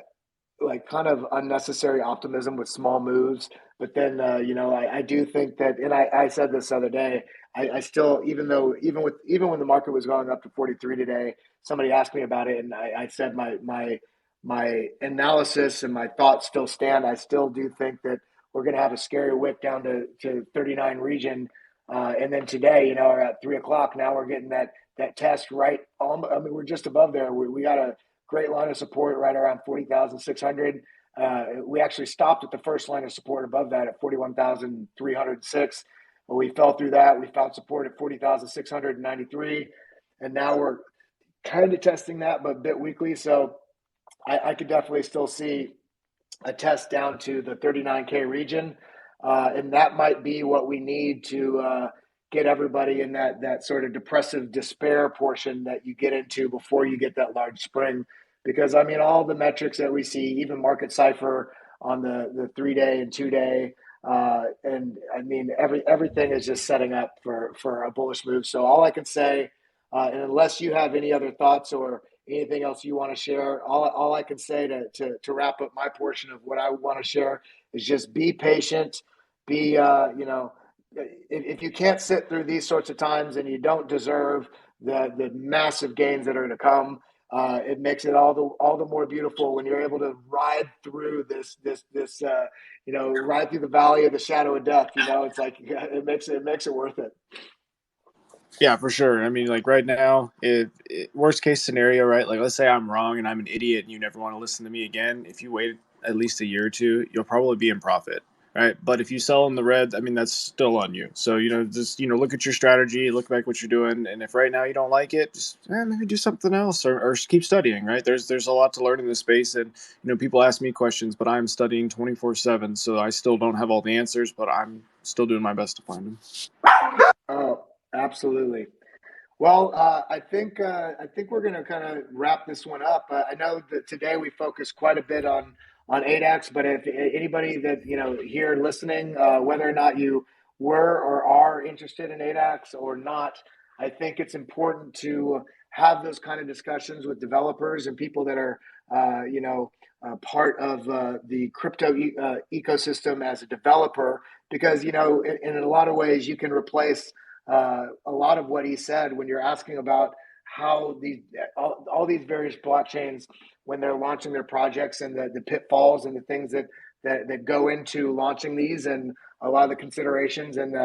like kind of unnecessary optimism with small moves. But then, I do think that, and I said this the other day, I still, even when the market was going up to 43 today, somebody asked me about it, and I said my analysis and my thoughts still stand. I still do think that we're going to have a scary wick down to 39 region. And then today, we're at 3 o'clock. Now we're getting that test right. I mean, we're just above there. We got a great line of support right around 40,600. We actually stopped at the first line of support above that at 41,306. We fell through that. We found support at 40,693. And now we're kind of testing that, but bit weekly. So I could definitely still see a test down to the 39K region. And that might be what we need to get everybody in that sort of depressive despair portion that you get into before you get that large spring. Because, I mean, all the metrics that we see, even Market Cipher on the 3-day and 2-day, and I mean, everything is just setting up for a bullish move. So all I can say, and unless you have any other thoughts or anything else you want to share, all I can say to wrap up my portion of what I want to share is just be patient. Be if you can't sit through these sorts of times and you don't deserve the massive gains that are going to come, it makes it all the more beautiful when you're able to ride through this ride through the valley of the shadow of death. It's like it makes it worth it. yeah, for sure. I mean, like right now, worst case scenario, right? Like let's say I'm wrong and I'm an idiot and you never want to listen to me again. If you wait at least a year or two, you'll probably be in profit. Right. But if you sell in the red, I mean, that's still on you. So, just, look at your strategy, look back what you're doing. And if right now you don't like it, just maybe do something else or keep studying. Right. There's a lot to learn in this space. And, people ask me questions, but I'm studying 24/7. So I still don't have all the answers, but I'm still doing my best to find them. Oh, absolutely. Well, I think we're going to kind of wrap this one up. I know that today we focused quite a bit on ADAX, but if anybody that here listening, whether or not you were or are interested in ADAX or not, I think it's important to have those kind of discussions with developers and people that are part of the crypto ecosystem as a developer, because in a lot of ways you can replace a lot of what he said when you're asking about how all these various blockchains, when they're launching their projects, and the pitfalls and the things that go into launching these, and a lot of the considerations. And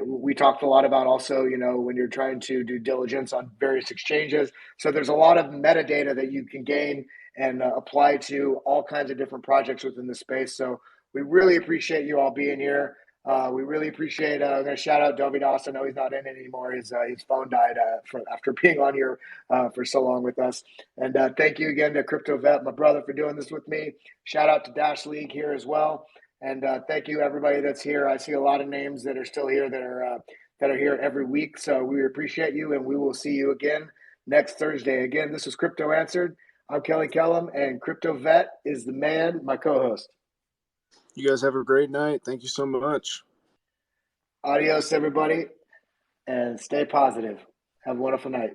we talked a lot about also when you're trying to do diligence on various exchanges. So there's a lot of metadata that you can gain and apply to all kinds of different projects within the space. So we really appreciate you all being here. We really appreciate. I'm going to shout out Dovydas. I know he's not in it anymore. His phone died after being on here for so long with us. And thank you again to Crypto Vet, my brother, for doing this with me. Shout out to Dash League here as well. And thank you everybody that's here. I see a lot of names that are still here that are here every week. So we appreciate you, and we will see you again next Thursday. Again, this is Crypto Answered. I'm Kelly Kellam, and Crypto Vet is the man, my co-host. You guys have a great night. Thank you so much. Adios, everybody, and stay positive. Have a wonderful night.